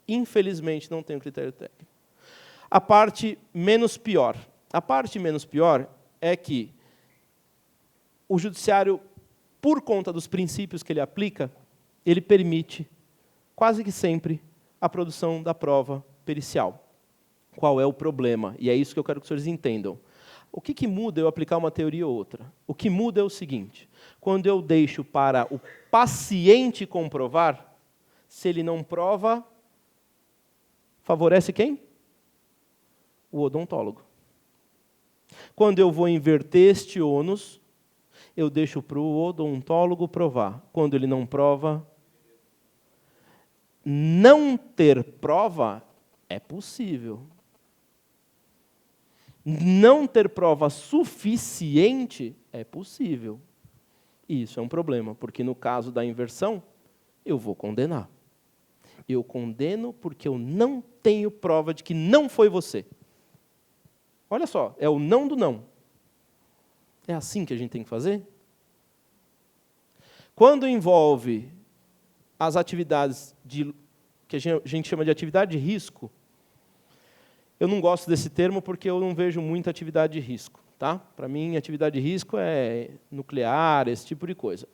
Infelizmente, não tem um critério técnico. A parte menos pior. A parte menos pior é que o judiciário, por conta dos princípios que ele aplica, ele permite, quase que sempre, a produção da prova pericial. Qual é o problema? E é isso que eu quero que os senhores entendam. O que muda eu aplicar uma teoria ou outra? O que muda é o seguinte, quando eu deixo para o paciente comprovar, se ele não prova, favorece quem? O odontólogo. Quando eu vou inverter este ônus, eu deixo para o odontólogo provar. Quando ele não prova, não ter prova é possível. Não ter prova suficiente é possível. E isso é um problema, porque no caso da inversão, eu vou condenar. Eu condeno porque eu não tenho prova de que não foi você. Olha só, é o não do não. É assim que a gente tem que fazer? Quando envolve as atividades que a gente chama de atividade de risco, eu não gosto desse termo porque eu não vejo muita atividade de risco. Tá? Para mim, atividade de risco é nuclear, esse tipo de coisa.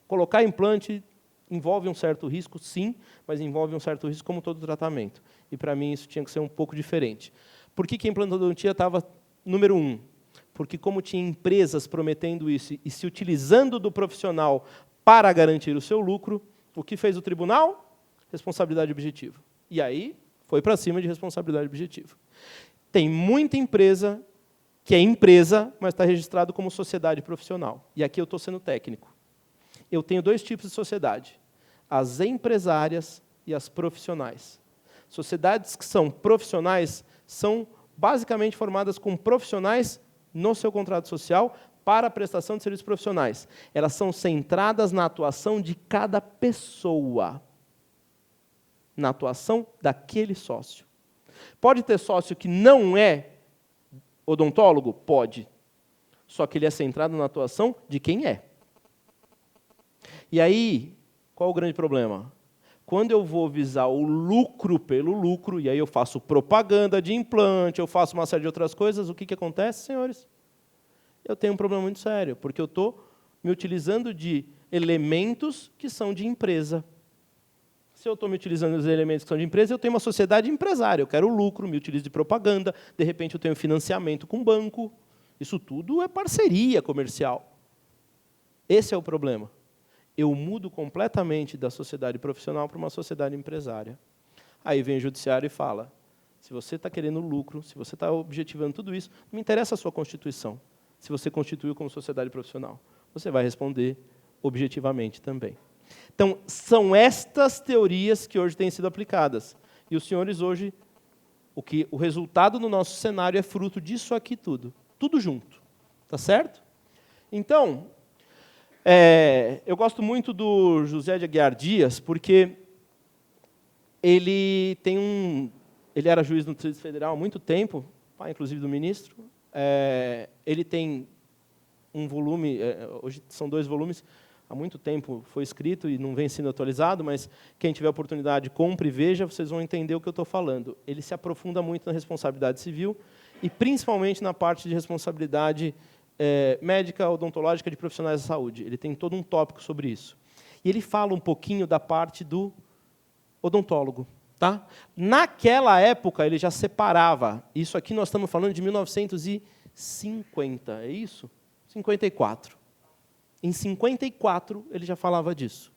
Colocar implante envolve um certo risco, sim, mas envolve um certo risco como todo tratamento. E, para mim, isso tinha que ser um pouco diferente. Por que a implantodontia estava número 1? Porque, como tinha empresas prometendo isso e se utilizando do profissional para garantir o seu lucro, o que fez o tribunal? Responsabilidade objetiva. E aí, foi para cima de responsabilidade objetiva. Tem muita empresa que é empresa, mas está registrado como sociedade profissional. E aqui eu estou sendo técnico. Eu tenho 2 tipos de sociedade, as empresárias e as profissionais. Sociedades que são profissionais são basicamente formadas com profissionais no seu contrato social para a prestação de serviços profissionais. Elas são centradas na atuação de cada pessoa, na atuação daquele sócio. Pode ter sócio que não é odontólogo? Pode. Só que ele é centrado na atuação de quem é. E aí, qual o grande problema? Quando eu vou visar o lucro pelo lucro, e aí eu faço propaganda de implante, eu faço uma série de outras coisas, o que acontece, senhores? Eu tenho um problema muito sério, porque eu estou me utilizando de elementos que são de empresa. Se eu estou me utilizando dos elementos que são de empresa, eu tenho uma sociedade empresária, eu quero lucro, me utilizo de propaganda, de repente eu tenho financiamento com banco. Isso tudo é parceria comercial. Esse é o problema. eu mudo completamente da sociedade profissional para uma sociedade empresária. Aí vem o judiciário e fala, se você está querendo lucro, se você está objetivando tudo isso, não me interessa a sua constituição, se você constituiu como sociedade profissional. Você vai responder objetivamente também. Então, são estas teorias que hoje têm sido aplicadas. E os senhores hoje, o resultado no nosso cenário é fruto disso aqui tudo. Tudo junto. Tá certo? Então, eu gosto muito do José de Aguiar Dias, porque ele era juiz no Distrito Federal há muito tempo, pai, inclusive, do ministro. Ele tem um volume, hoje são 2 volumes, há muito tempo foi escrito e não vem sendo atualizado, mas quem tiver oportunidade, compre e veja, vocês vão entender o que eu estou falando. Ele se aprofunda muito na responsabilidade civil e principalmente na parte de responsabilidade médica, odontológica de profissionais da saúde. Ele tem todo um tópico sobre isso. E ele fala um pouquinho da parte do odontólogo. Tá? Naquela época, ele já separava. Isso aqui nós estamos falando de 1950, é isso? 54. Em 54, ele já falava disso.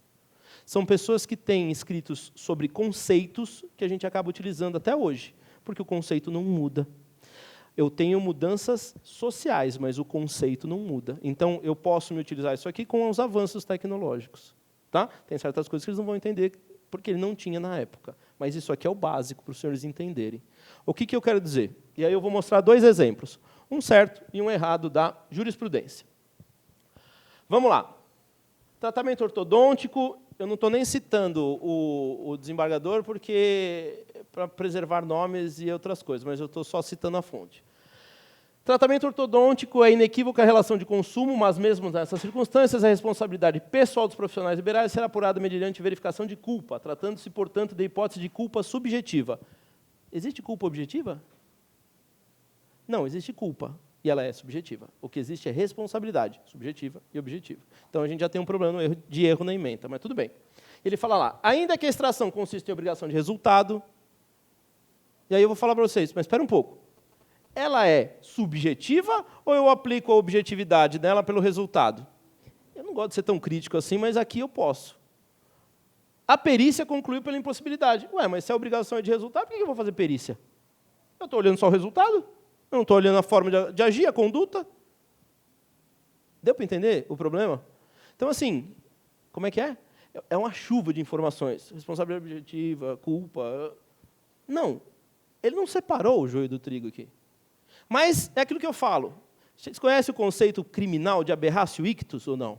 São pessoas que têm escritos sobre conceitos que a gente acaba utilizando até hoje, porque o conceito não muda. Eu tenho mudanças sociais, mas o conceito não muda. Então, eu posso me utilizar isso aqui com os avanços tecnológicos. Tá? Tem certas coisas que eles não vão entender, porque ele não tinha na época. Mas isso aqui é o básico para os senhores entenderem. O que eu quero dizer? E aí eu vou mostrar 2 exemplos. Um certo e um errado da jurisprudência. Vamos lá. Tratamento ortodôntico, eu não estou nem citando o desembargador, porque para preservar nomes e outras coisas, mas eu estou só citando a fonte. Tratamento ortodôntico é inequívoca a relação de consumo, mas mesmo nessas circunstâncias, a responsabilidade pessoal dos profissionais liberais será apurada mediante verificação de culpa, tratando-se, portanto, de hipótese de culpa subjetiva. Existe culpa objetiva? Não, existe culpa, e ela é subjetiva. O que existe é responsabilidade, subjetiva e objetiva. Então, a gente já tem um problema de erro na ementa, mas tudo bem. Ele fala lá, ainda que a extração consista em obrigação de resultado, e aí eu vou falar para vocês, mas espera um pouco. Ela é subjetiva ou eu aplico a objetividade dela pelo resultado? Eu não gosto de ser tão crítico assim, mas aqui eu posso. A perícia concluiu pela impossibilidade. Ué, mas se a obrigação é de resultado, por que eu vou fazer perícia? Eu estou olhando só o resultado? Eu não estou olhando a forma de agir, a conduta? Deu para entender o problema? Então, assim, como é que é? É uma chuva de informações. Responsabilidade objetiva, culpa. Não, ele não separou o joio do trigo aqui. Mas é aquilo que eu falo. Vocês conhecem o conceito criminal de aberratio ictus ou não?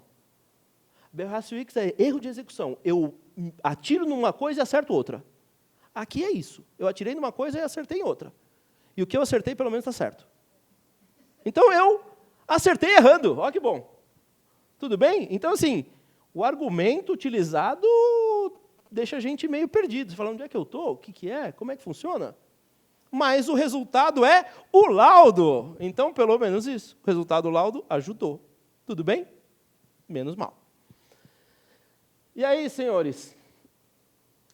Aberratio ictus é erro de execução. Eu atiro numa coisa e acerto outra. Aqui é isso. Eu atirei numa coisa e acertei em outra. E o que eu acertei, pelo menos, está certo. Então, eu acertei errando. Olha que bom. Tudo bem? Então, assim, o argumento utilizado deixa a gente meio perdido. Falando, onde é que eu estou? O que é? Como é que funciona? Mas o resultado é o laudo. Então, pelo menos isso. O resultado do laudo ajudou. Tudo bem? Menos mal. E aí, senhores,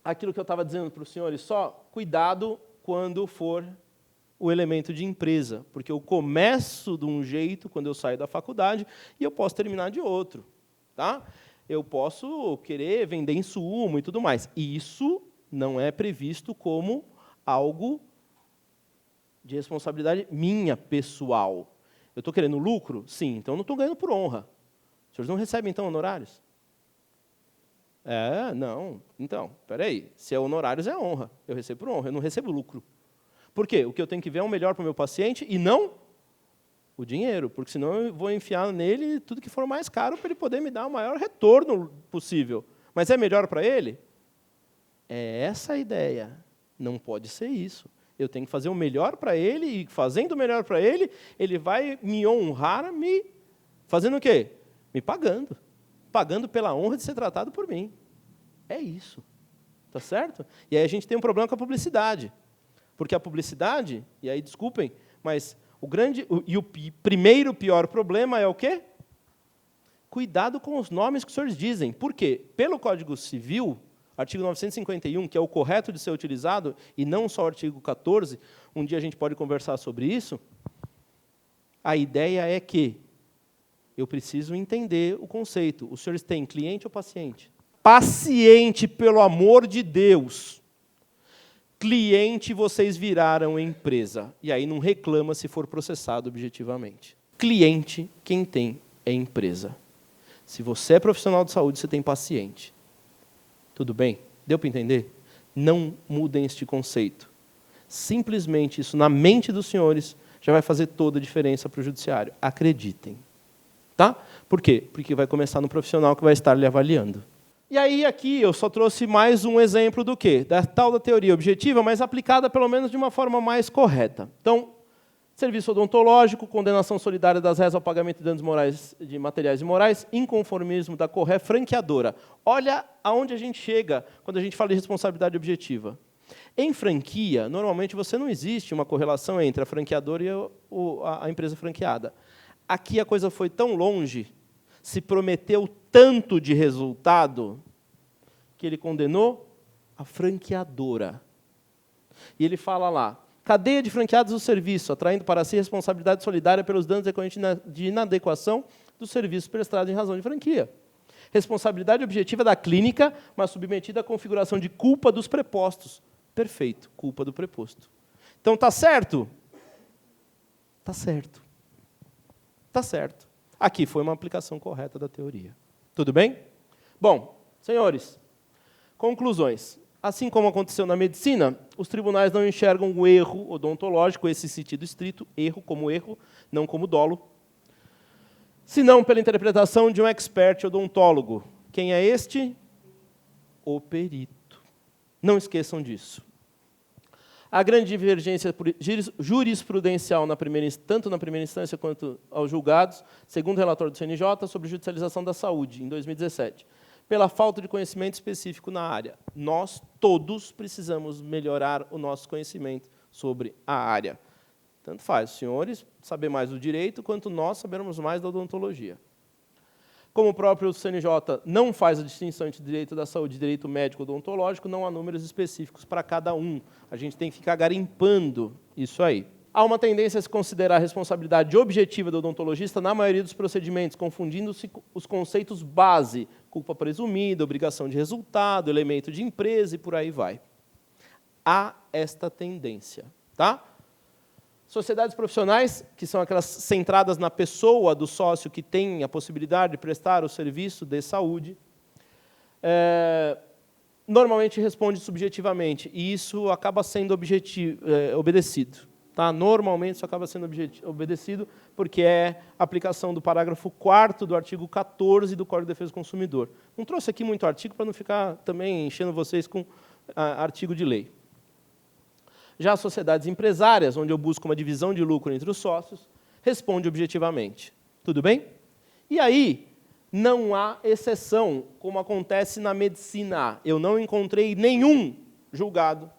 aquilo que eu estava dizendo para os senhores, só cuidado quando for o elemento de empresa, porque eu começo de um jeito quando eu saio da faculdade e eu posso terminar de outro. Tá? Eu posso querer vender insumo e tudo mais. E isso não é previsto como algo de responsabilidade minha, pessoal. Eu estou querendo lucro? Sim, então eu não estou ganhando por honra. Os senhores não recebem, então, honorários? Não. Então, espera aí. Se é honorários, é honra. Eu recebo por honra, eu não recebo lucro. Por quê? O que eu tenho que ver é o melhor para o meu paciente e não o dinheiro, porque senão eu vou enfiar nele tudo que for mais caro para ele poder me dar o maior retorno possível. Mas é melhor para ele? É essa a ideia. Não pode ser isso. Eu tenho que fazer o melhor para ele, e fazendo o melhor para ele, ele vai me honrar, me fazendo o quê? Me pagando. Pagando pela honra de ser tratado por mim. É isso. Tá certo? E aí a gente tem um problema com a publicidade. Porque a publicidade, e aí desculpem, mas o primeiro pior problema é o quê? Cuidado com os nomes que os senhores dizem. Por quê? Pelo Código Civil, artigo 951, que é o correto de ser utilizado, e não só o artigo 14, um dia a gente pode conversar sobre isso, a ideia é que eu preciso entender o conceito. Os senhores têm cliente ou paciente? Paciente, pelo amor de Deus. Cliente, vocês viraram empresa. E aí não reclama se for processado objetivamente. Cliente, quem tem é empresa. Se você é profissional de saúde, você tem paciente. Tudo bem? Deu para entender? Não mudem este conceito. Simplesmente isso na mente dos senhores já vai fazer toda a diferença para o judiciário. Acreditem. Tá? Por quê? Porque vai começar no profissional que vai estar lhe avaliando. E aí, aqui, eu só trouxe mais um exemplo do quê? Da tal da teoria objetiva, mas aplicada pelo menos de uma forma mais correta. Então, serviço odontológico, condenação solidária das réis ao pagamento de danos morais, de materiais e morais, inconformismo da Corré, franqueadora. Olha aonde a gente chega quando a gente fala de responsabilidade objetiva. Em franquia, normalmente, você não existe uma correlação entre a franqueadora e a empresa franqueada. Aqui a coisa foi tão longe, se prometeu tanto de resultado, que ele condenou a franqueadora. E ele fala lá, cadeia de franqueados do serviço, atraindo para si responsabilidade solidária pelos danos decorrentes de inadequação do serviço prestado em razão de franquia. Responsabilidade objetiva da clínica, mas submetida à configuração de culpa dos prepostos. Perfeito, culpa do preposto. Então, está certo? Está certo. Está certo. Aqui foi uma aplicação correta da teoria. Tudo bem? Bom, senhores, conclusões. Assim como aconteceu na medicina, os tribunais não enxergam o erro odontológico, esse sentido estrito, erro como erro, não como dolo, senão pela interpretação de um expert odontólogo. Quem é este? O perito. Não esqueçam disso. A grande divergência jurisprudencial, tanto na primeira instância quanto aos julgados, segundo o relatório do CNJ, sobre judicialização da saúde, em 2017, pela falta de conhecimento específico na área. Nós todos precisamos melhorar o nosso conhecimento sobre a área. Tanto faz, os senhores saber mais do direito, quanto nós sabermos mais da odontologia. Como o próprio CNJ não faz a distinção entre direito da saúde e direito médico odontológico, não há números específicos para cada um. A gente tem que ficar garimpando isso aí. Há uma tendência a se considerar a responsabilidade objetiva do odontologista na maioria dos procedimentos, confundindo-se os conceitos base, culpa presumida, obrigação de resultado, elemento de empresa e por aí vai. Há esta tendência, tá? Sociedades profissionais, que são aquelas centradas na pessoa do sócio que tem a possibilidade de prestar o serviço de saúde, normalmente responde subjetivamente, e isso acaba sendo obedecido. Tá? Normalmente isso acaba sendo obedecido porque é a aplicação do parágrafo 4º do artigo 14 do Código de Defesa do Consumidor. Não trouxe aqui muito artigo para não ficar também enchendo vocês com artigo de lei. Já as sociedades empresárias, onde eu busco uma divisão de lucro entre os sócios, responde objetivamente. Tudo bem? E aí, não há exceção, como acontece na medicina. Eu não encontrei nenhum julgado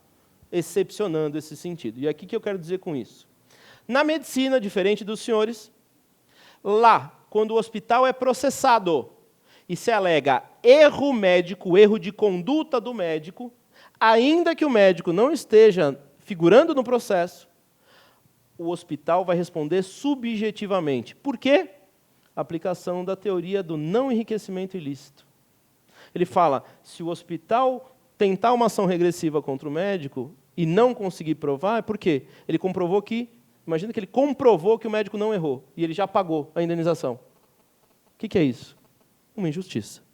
excepcionando esse sentido. E aqui o que eu quero dizer com isso? Na medicina, diferente dos senhores, lá, quando o hospital é processado e se alega erro médico, erro de conduta do médico, ainda que o médico não esteja figurando no processo, o hospital vai responder subjetivamente. Por quê? Aplicação da teoria do não enriquecimento ilícito. Ele fala, se o hospital tentar uma ação regressiva contra o médico e não conseguir provar, é por quê? Ele comprovou que, imagina que ele comprovou que o médico não errou, e ele já pagou a indenização. O que é isso? Uma injustiça.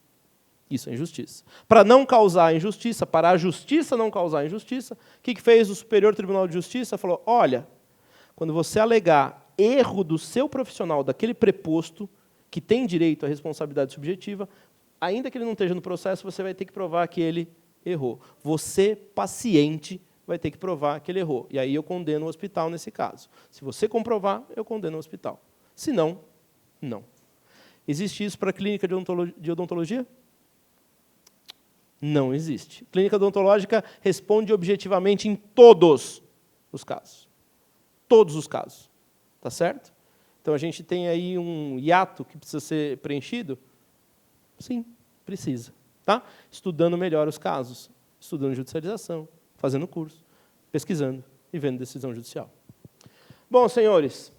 Isso é injustiça. Para não causar injustiça, para a justiça não causar injustiça, o que fez o Superior Tribunal de Justiça? Falou, olha, quando você alegar erro do seu profissional, daquele preposto, que tem direito à responsabilidade subjetiva, ainda que ele não esteja no processo, você vai ter que provar que ele errou. Você, paciente, vai ter que provar que ele errou. E aí eu condeno o hospital nesse caso. Se você comprovar, eu condeno o hospital. Se não, não. Existe isso para a clínica de odontologia? Não existe. Clínica odontológica responde objetivamente em todos os casos. Todos os casos. Tá certo? Então, a gente tem aí um hiato que precisa ser preenchido? Sim, precisa. Tá? Estudando melhor os casos. Estudando judicialização, fazendo curso, pesquisando e vendo decisão judicial. Bom, senhores,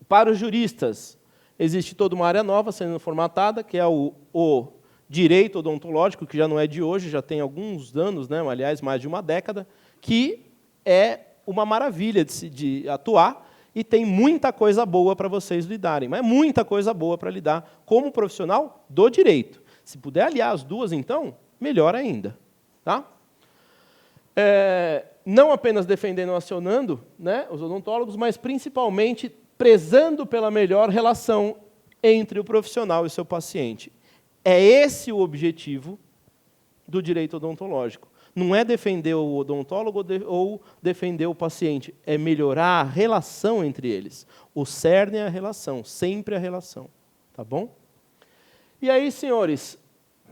para os juristas, existe toda uma área nova sendo formatada, que é o direito odontológico, que já não é de hoje, já tem alguns anos, né, aliás, mais de uma década, que é uma maravilha de atuar e tem muita coisa boa para vocês lidarem, mas muita coisa boa para lidar como profissional do direito. Se puder aliar as duas, então, melhor ainda. Tá? Não apenas defendendo e acionando, né, os odontólogos, mas principalmente prezando pela melhor relação entre o profissional e o seu paciente. É esse o objetivo do direito odontológico. Não é defender o odontólogo ou defender o paciente, é melhorar a relação entre eles. O cerne é a relação, sempre a relação. Tá bom? E aí, senhores,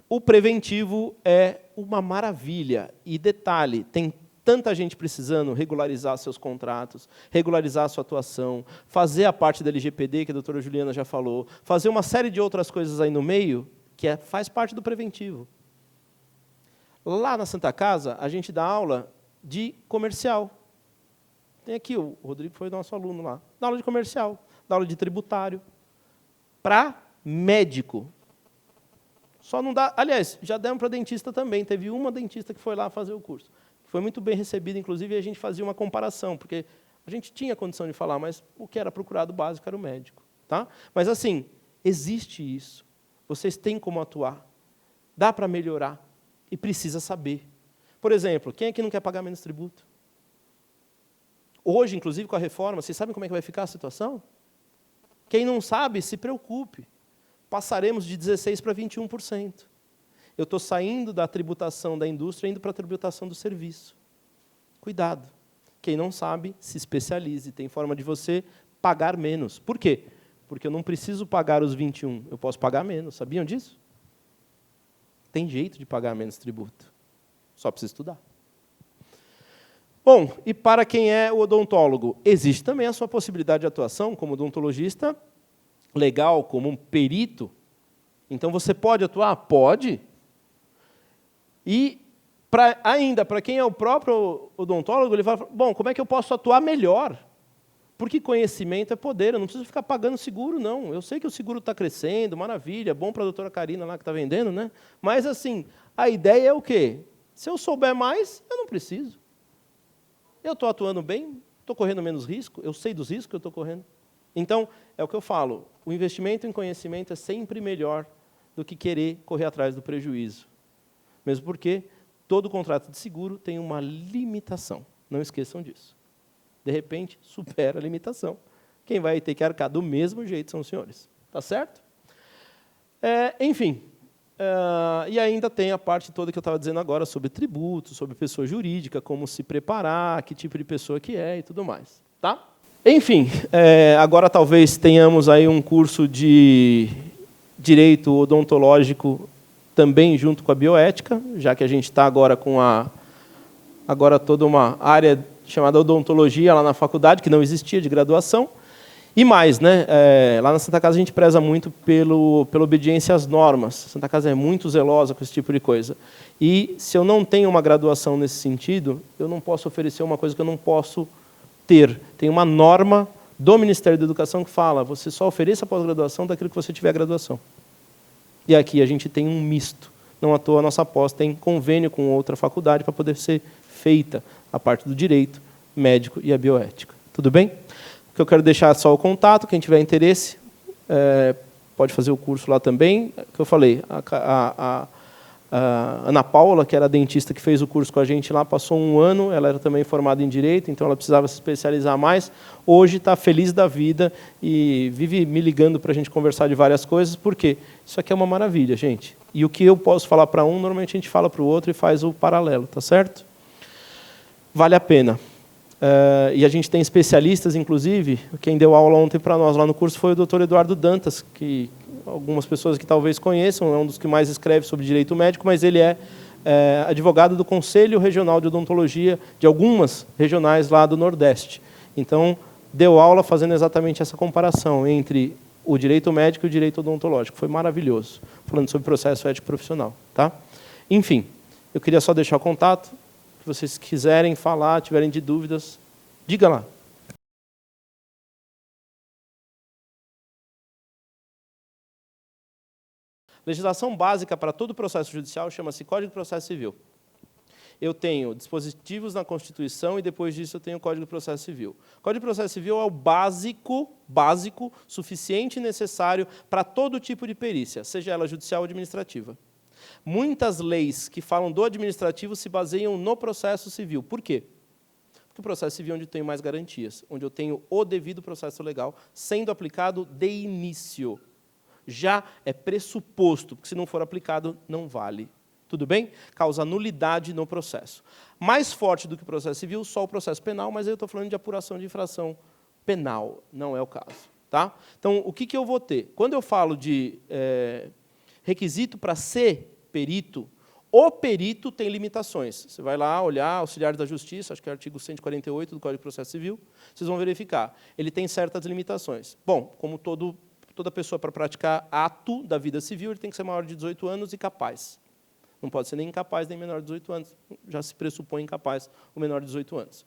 o preventivo é uma maravilha. E detalhe, tem tanta gente precisando regularizar seus contratos, regularizar a sua atuação, fazer a parte da LGPD, que a doutora Juliana já falou, fazer uma série de outras coisas aí no meio, que faz parte do preventivo. Lá na Santa Casa, a gente dá aula de comercial. Tem aqui, o Rodrigo foi nosso aluno lá. Dá aula de comercial, dá aula de tributário. Para médico. Só não dá... Aliás, já demos para dentista também. Teve uma dentista que foi lá fazer o curso. Foi muito bem recebida, inclusive, e a gente fazia uma comparação, porque a gente tinha condição de falar, mas o que era procurado básico era o médico. Tá? Mas, assim, existe isso. Vocês têm como atuar. Dá para melhorar. E precisa saber. Por exemplo, quem aqui não quer pagar menos tributo? Hoje, inclusive, com a reforma, vocês sabem como é que vai ficar a situação? Quem não sabe, se preocupe. Passaremos de 16% para 21%. Eu estou saindo da tributação da indústria e indo para a tributação do serviço. Cuidado. Quem não sabe, se especialize. Tem forma de você pagar menos. Por quê? Porque eu não preciso pagar os 21%, eu posso pagar menos. Sabiam disso? Tem jeito de pagar menos tributo. Só precisa estudar. Bom, e para quem é o odontólogo? Existe também a sua possibilidade de atuação como odontologista legal, como um perito. Então, você pode atuar? Pode. E, ainda, para quem é o próprio odontólogo, ele vai falar, bom, como é que eu posso atuar melhor? Porque conhecimento é poder, eu não preciso ficar pagando seguro, não. Eu sei que o seguro está crescendo, maravilha, bom para a doutora Karina lá que está vendendo, né? Mas, assim, a ideia é o quê? Se eu souber mais, eu não preciso. Eu estou atuando bem, estou correndo menos risco, eu sei dos riscos que eu estou correndo. Então, é o que eu falo, o investimento em conhecimento é sempre melhor do que querer correr atrás do prejuízo. Mesmo porque todo contrato de seguro tem uma limitação. Não esqueçam disso. De repente, supera a limitação. Quem vai ter que arcar do mesmo jeito são os senhores. Tá certo? Enfim, e ainda tem a parte toda que eu estava dizendo agora sobre tributos, sobre pessoa jurídica, como se preparar, que tipo de pessoa que é e tudo mais. Tá? Enfim, agora talvez tenhamos aí um curso de direito odontológico também junto com a bioética, já que a gente está agora com agora toda uma área chamada odontologia lá na faculdade, que não existia de graduação. E mais, né? Lá na Santa Casa a gente preza muito pela obediência às normas. A Santa Casa é muito zelosa com esse tipo de coisa. E se eu não tenho uma graduação nesse sentido, eu não posso oferecer uma coisa que eu não posso ter. Tem uma norma do Ministério da Educação que fala, você só ofereça a pós-graduação daquilo que você tiver graduação. E aqui a gente tem um misto. Não à toa a nossa pós tem convênio com outra faculdade para poder ser feita a parte do direito, médico e a bioética. Tudo bem? Que eu quero deixar só o contato, quem tiver interesse, pode fazer o curso lá também. Que eu falei, a Ana Paula, que era a dentista que fez o curso com a gente lá, passou um ano, ela era também formada em Direito, então ela precisava se especializar mais. Hoje está feliz da vida e vive me ligando para a gente conversar de várias coisas, porque isso aqui é uma maravilha, gente. E o que eu posso falar para um, normalmente a gente fala para o outro e faz o paralelo, tá certo? Vale a pena. E a gente tem especialistas, inclusive, quem deu aula ontem para nós lá no curso foi o Dr. Eduardo Dantas, que algumas pessoas que talvez conheçam, é um dos que mais escreve sobre direito médico, mas ele é advogado do Conselho Regional de Odontologia de algumas regionais lá do Nordeste. Então, deu aula fazendo exatamente essa comparação entre o direito médico e o direito odontológico. Foi maravilhoso, falando sobre processo ético profissional. Tá? Enfim, eu queria só deixar o contato. Se vocês quiserem falar, tiverem de dúvidas, diga lá. Legislação básica para todo processo judicial chama-se Código de Processo Civil. Eu tenho dispositivos na Constituição e, depois disso, eu tenho o Código de Processo Civil. O Código de Processo Civil é o básico, suficiente e necessário para todo tipo de perícia, seja ela judicial ou administrativa. Muitas leis que falam do administrativo se baseiam no processo civil. Por quê? Porque o processo civil é onde eu tenho mais garantias, onde eu tenho o devido processo legal sendo aplicado de início. Já é pressuposto, porque se não for aplicado, não vale. Tudo bem? Causa nulidade no processo. Mais forte do que o processo civil, só o processo penal, mas eu estou falando de apuração de infração penal, não é o caso. Tá? Então, o que eu vou ter? Quando eu falo de requisito para ser perito, o perito tem limitações. Você vai lá olhar, auxiliar da justiça, acho que é o artigo 148 do Código de Processo Civil, vocês vão verificar. Ele tem certas limitações. Bom, como toda pessoa para praticar ato da vida civil, ele tem que ser maior de 18 anos e capaz. Não pode ser nem incapaz, nem menor de 18 anos. Já se pressupõe incapaz o menor de 18 anos.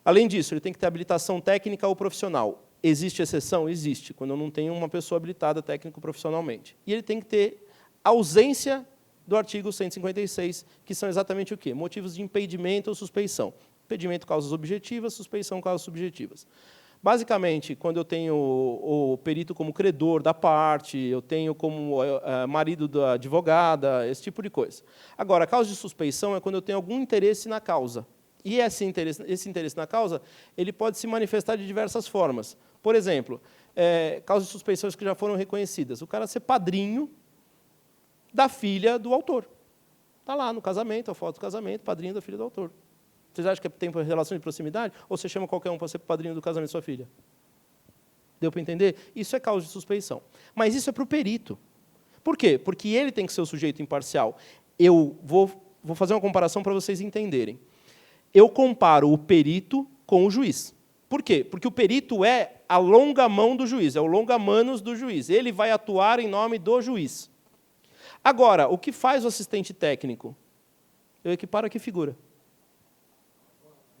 Além disso, ele tem que ter habilitação técnica ou profissional. Existe exceção? Existe, quando eu não tenho uma pessoa habilitada técnico-profissionalmente. E ele tem que ter ausência do artigo 156, que são exatamente o quê? Motivos de impedimento ou suspeição. Impedimento, causas objetivas, suspeição, causas subjetivas. Basicamente, quando eu tenho o perito como credor da parte, eu tenho como marido da advogada, esse tipo de coisa. Agora, a causa de suspeição é quando eu tenho algum interesse na causa. E esse interesse na causa, ele pode se manifestar de diversas formas. Por exemplo, causas de suspeições que já foram reconhecidas. O cara ser padrinho da filha do autor. Está lá no casamento, a foto do casamento, padrinho da filha do autor. Vocês acham que tem relação de proximidade? Ou você chama qualquer um para ser padrinho do casamento da sua filha? Deu para entender? Isso é causa de suspeição. Mas isso é para o perito. Por quê? Porque ele tem que ser o sujeito imparcial. Eu vou fazer uma comparação para vocês entenderem. Eu comparo o perito com o juiz. Por quê? Porque o perito é a longa mão do juiz, é o longa manos do juiz. Ele vai atuar em nome do juiz. Agora, o que faz o assistente técnico? Eu equiparo a que figura?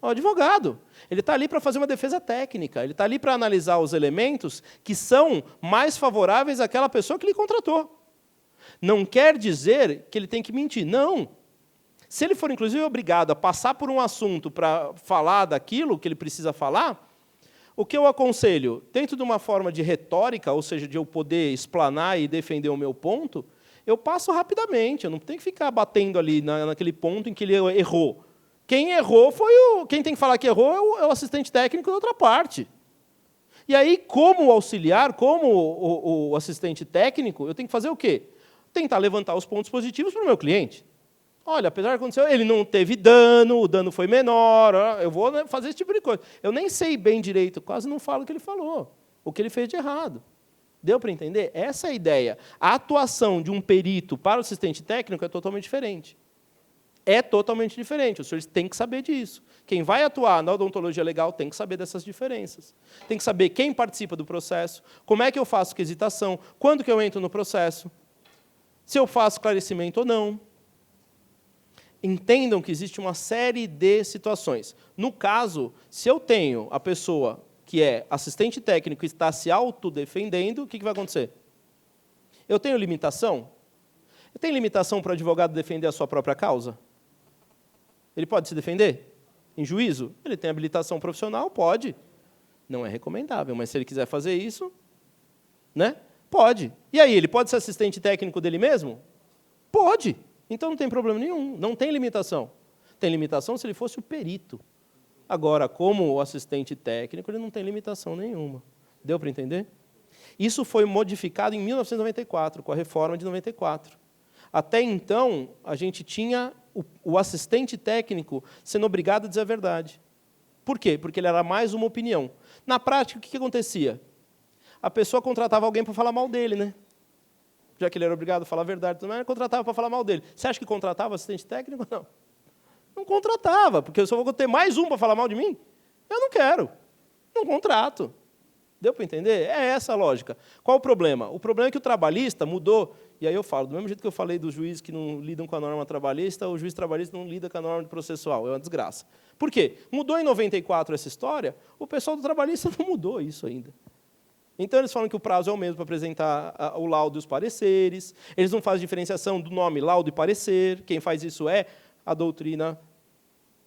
O advogado. Ele está ali para fazer uma defesa técnica, ele está ali para analisar os elementos que são mais favoráveis àquela pessoa que lhe contratou. Não quer dizer que ele tem que mentir, não. Se ele for, inclusive, obrigado a passar por um assunto para falar daquilo que ele precisa falar, o que eu aconselho? Dentro de uma forma de retórica, ou seja, de eu poder explanar e defender o meu ponto, eu passo rapidamente, eu não tenho que ficar batendo ali naquele ponto em que ele errou. Quem errou foi quem tem que falar que errou é o assistente técnico da outra parte. E aí, como auxiliar, como o assistente técnico, eu tenho que fazer o quê? Tentar levantar os pontos positivos para o meu cliente. Olha, apesar de acontecer, ele não teve dano, o dano foi menor, eu vou fazer esse tipo de coisa. Eu nem sei bem direito, quase não falo o que ele falou, o que ele fez de errado. Deu para entender? Essa é a ideia. A atuação de um perito para o assistente técnico é totalmente diferente. É totalmente diferente. Os senhores têm que saber disso. Quem vai atuar na odontologia legal tem que saber dessas diferenças. Tem que saber quem participa do processo, como é que eu faço quesitação, quando que eu entro no processo, se eu faço esclarecimento ou não. Entendam que existe uma série de situações. No caso, se eu tenho a pessoa que é assistente técnico e está se autodefendendo, o que vai acontecer? Eu tenho limitação? Eu tenho limitação para o advogado defender a sua própria causa? Ele pode se defender? Em juízo? Ele tem habilitação profissional? Pode. Não é recomendável, mas se ele quiser fazer isso, né? Pode. E aí, ele pode ser assistente técnico dele mesmo? Pode. Então não tem problema nenhum, não tem limitação. Tem limitação se ele fosse o perito. Agora, como o assistente técnico, ele não tem limitação nenhuma. Deu para entender? Isso foi modificado em 1994, com a reforma de 94. Até então, a gente tinha o assistente técnico sendo obrigado a dizer a verdade. Por quê? Porque ele era mais uma opinião. Na prática, o que acontecia? A pessoa contratava alguém para falar mal dele, né? Já que ele era obrigado a falar a verdade, ele contratava para falar mal dele. Você acha que contratava assistente técnico? Não. Não contratava, porque eu só vou ter mais um para falar mal de mim? Eu não quero. Não contrato. Deu para entender? É essa a lógica. Qual o problema? O problema é que o trabalhista mudou, e aí eu falo, do mesmo jeito que eu falei dos juízes que não lidam com a norma trabalhista, o juiz trabalhista não lida com a norma processual, é uma desgraça. Por quê? Mudou em 94 essa história, o pessoal do trabalhista não mudou isso ainda. Então, eles falam que o prazo é o mesmo para apresentar o laudo e os pareceres. Eles não fazem diferenciação do nome laudo e parecer. Quem faz isso é a doutrina.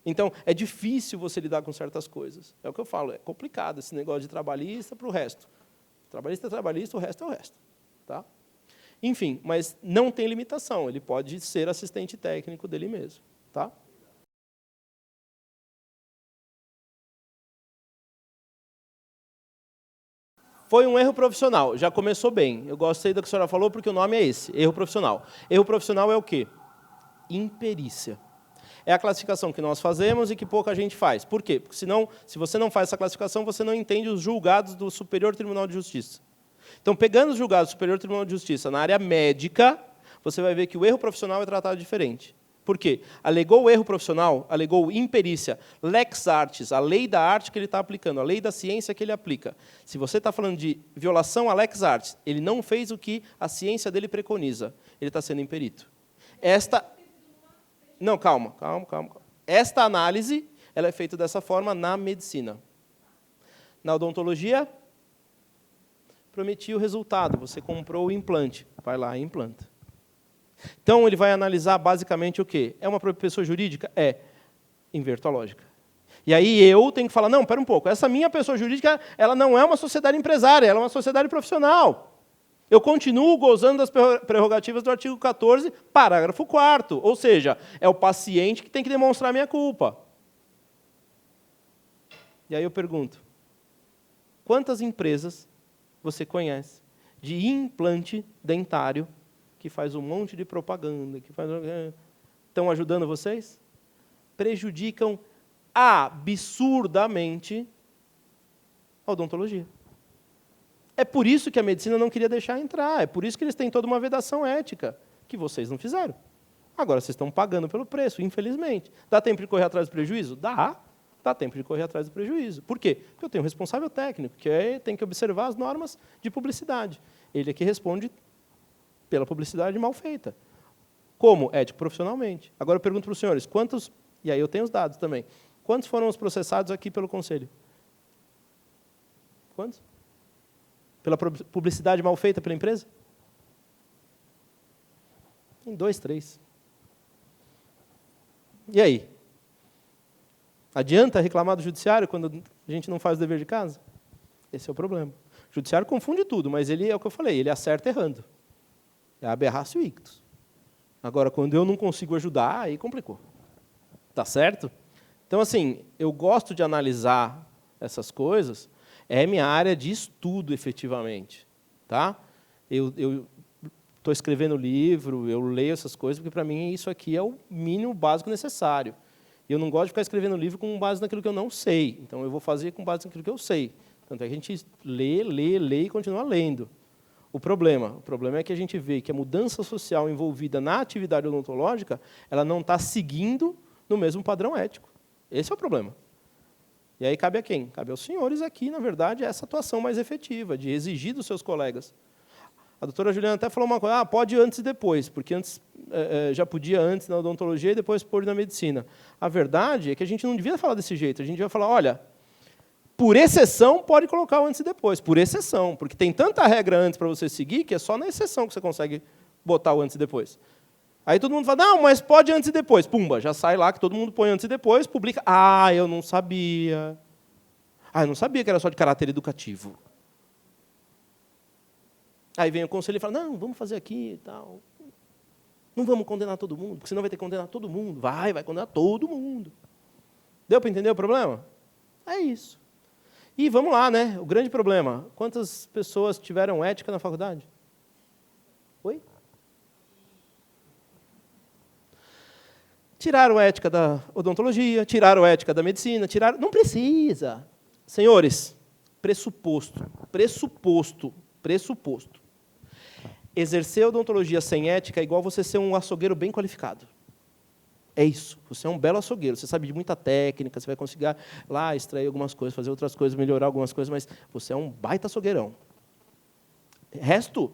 Então, é difícil você lidar com certas coisas. É o que eu falo, é complicado esse negócio de trabalhista para o resto. Trabalhista é trabalhista, o resto é o resto. Tá? Enfim, mas não tem limitação. Ele pode ser assistente técnico dele mesmo. Tá? Foi um erro profissional, já começou bem. Eu gostei do que a senhora falou, porque o nome é esse, erro profissional. Erro profissional é o quê? Imperícia. É a classificação que nós fazemos e que pouca gente faz. Por quê? Porque senão, se você não faz essa classificação, você não entende os julgados do Superior Tribunal de Justiça. Então, pegando os julgados do Superior Tribunal de Justiça na área médica, você vai ver que o erro profissional é tratado diferente. Por quê? Alegou o erro profissional, alegou imperícia, lex artis, a lei da arte que ele está aplicando, a lei da ciência que ele aplica. Se você está falando de violação à lex artis, ele não fez o que a ciência dele preconiza, ele está sendo imperito. Não, calma. Esta análise ela é feita dessa forma na medicina. Na odontologia, prometi o resultado, você comprou o implante, vai lá e implanta. Então, ele vai analisar basicamente o quê? É uma pessoa jurídica? É. Inverto a lógica. E aí eu tenho que falar, não, espera um pouco, essa minha pessoa jurídica, ela não é uma sociedade empresária, ela é uma sociedade profissional. Eu continuo gozando das prerrogativas do artigo 14, parágrafo 4º, ou seja, é o paciente que tem que demonstrar a minha culpa. E aí eu pergunto, quantas empresas você conhece de implante dentário que faz um monte de propaganda, estão ajudando vocês? Prejudicam absurdamente a odontologia. É por isso que a medicina não queria deixar entrar, é por isso que eles têm toda uma vedação ética, que vocês não fizeram. Agora vocês estão pagando pelo preço, infelizmente. Dá tempo de correr atrás do prejuízo? Dá tempo de correr atrás do prejuízo. Por quê? Porque eu tenho um responsável técnico, que tem que observar as normas de publicidade. Ele é que responde pela publicidade mal feita. Como? Ético profissionalmente. Agora eu pergunto para os senhores, quantos, e aí eu tenho os dados também, quantos foram os processados aqui pelo Conselho? Quantos? Pela publicidade mal feita pela empresa? Em 2, 3. E aí? Adianta reclamar do judiciário quando a gente não faz o dever de casa? Esse é o problema. O judiciário confunde tudo, mas ele é o que eu falei, ele acerta errando. É aberratio ictus. Agora, quando eu não consigo ajudar, aí complicou. Tá certo? Então, assim, eu gosto de analisar essas coisas, é minha área de estudo, efetivamente. Tá? Eu estou escrevendo livro, eu leio essas coisas, porque, para mim, isso aqui é o mínimo básico necessário. E eu não gosto de ficar escrevendo livro com base naquilo que eu não sei. Então, eu vou fazer com base naquilo que eu sei. Tanto é que a gente lê e continua lendo. O problema é que a gente vê que a mudança social envolvida na atividade odontológica, ela não está seguindo no mesmo padrão ético. Esse é o problema. E aí cabe a quem? Cabe aos senhores aqui, na verdade, essa atuação mais efetiva, de exigir dos seus colegas. A doutora Juliana até falou uma coisa, pode antes e depois, porque antes já podia antes na odontologia e depois pôr na medicina. A verdade é que a gente não devia falar desse jeito, a gente devia falar, olha, por exceção, pode colocar o antes e depois, por exceção, porque tem tanta regra antes para você seguir que é só na exceção que você consegue botar o antes e depois. Aí todo mundo fala, não, mas pode antes e depois. Pumba, já sai lá que todo mundo põe antes e depois, publica. Eu não sabia. Eu não sabia que era só de caráter educativo. Aí vem o conselho e fala, não, vamos fazer aqui e tal. Não vamos condenar todo mundo, porque senão vai ter que condenar todo mundo. Vai condenar todo mundo. Deu para entender o problema? É isso. E vamos lá, né? O grande problema. Quantas pessoas tiveram ética na faculdade? Oi? Tiraram a ética da odontologia, tiraram a ética da medicina, tiraram... Não precisa. Senhores, pressuposto. Exercer odontologia sem ética é igual você ser um açougueiro bem qualificado. É isso. Você é um belo açougueiro. Você sabe de muita técnica, você vai conseguir lá extrair algumas coisas, fazer outras coisas, melhorar algumas coisas, mas você é um baita açougueirão. Resto,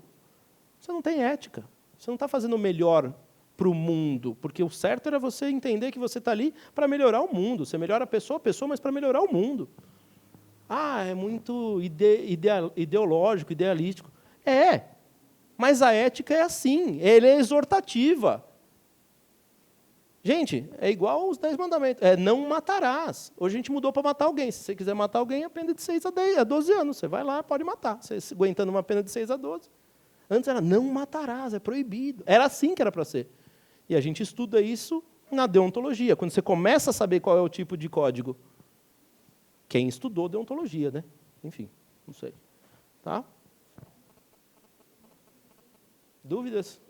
você não tem ética. Você não está fazendo o melhor para o mundo, porque o certo era você entender que você está ali para melhorar o mundo. Você melhora a pessoa, mas para melhorar o mundo. Ah, é muito ideológico, idealístico. Mas a ética é assim, ela é exortativa. Gente, é igual os 10 mandamentos. Não matarás. Hoje a gente mudou para matar alguém. Se você quiser matar alguém, a pena de 6 a 12 anos. Você vai lá, pode matar. Você aguentando uma pena de 6 a 12. Antes era não matarás, é proibido. Era assim que era para ser. E a gente estuda isso na deontologia. Quando você começa a saber qual é o tipo de código. Quem estudou deontologia, né? Enfim, não sei. Tá? Dúvidas?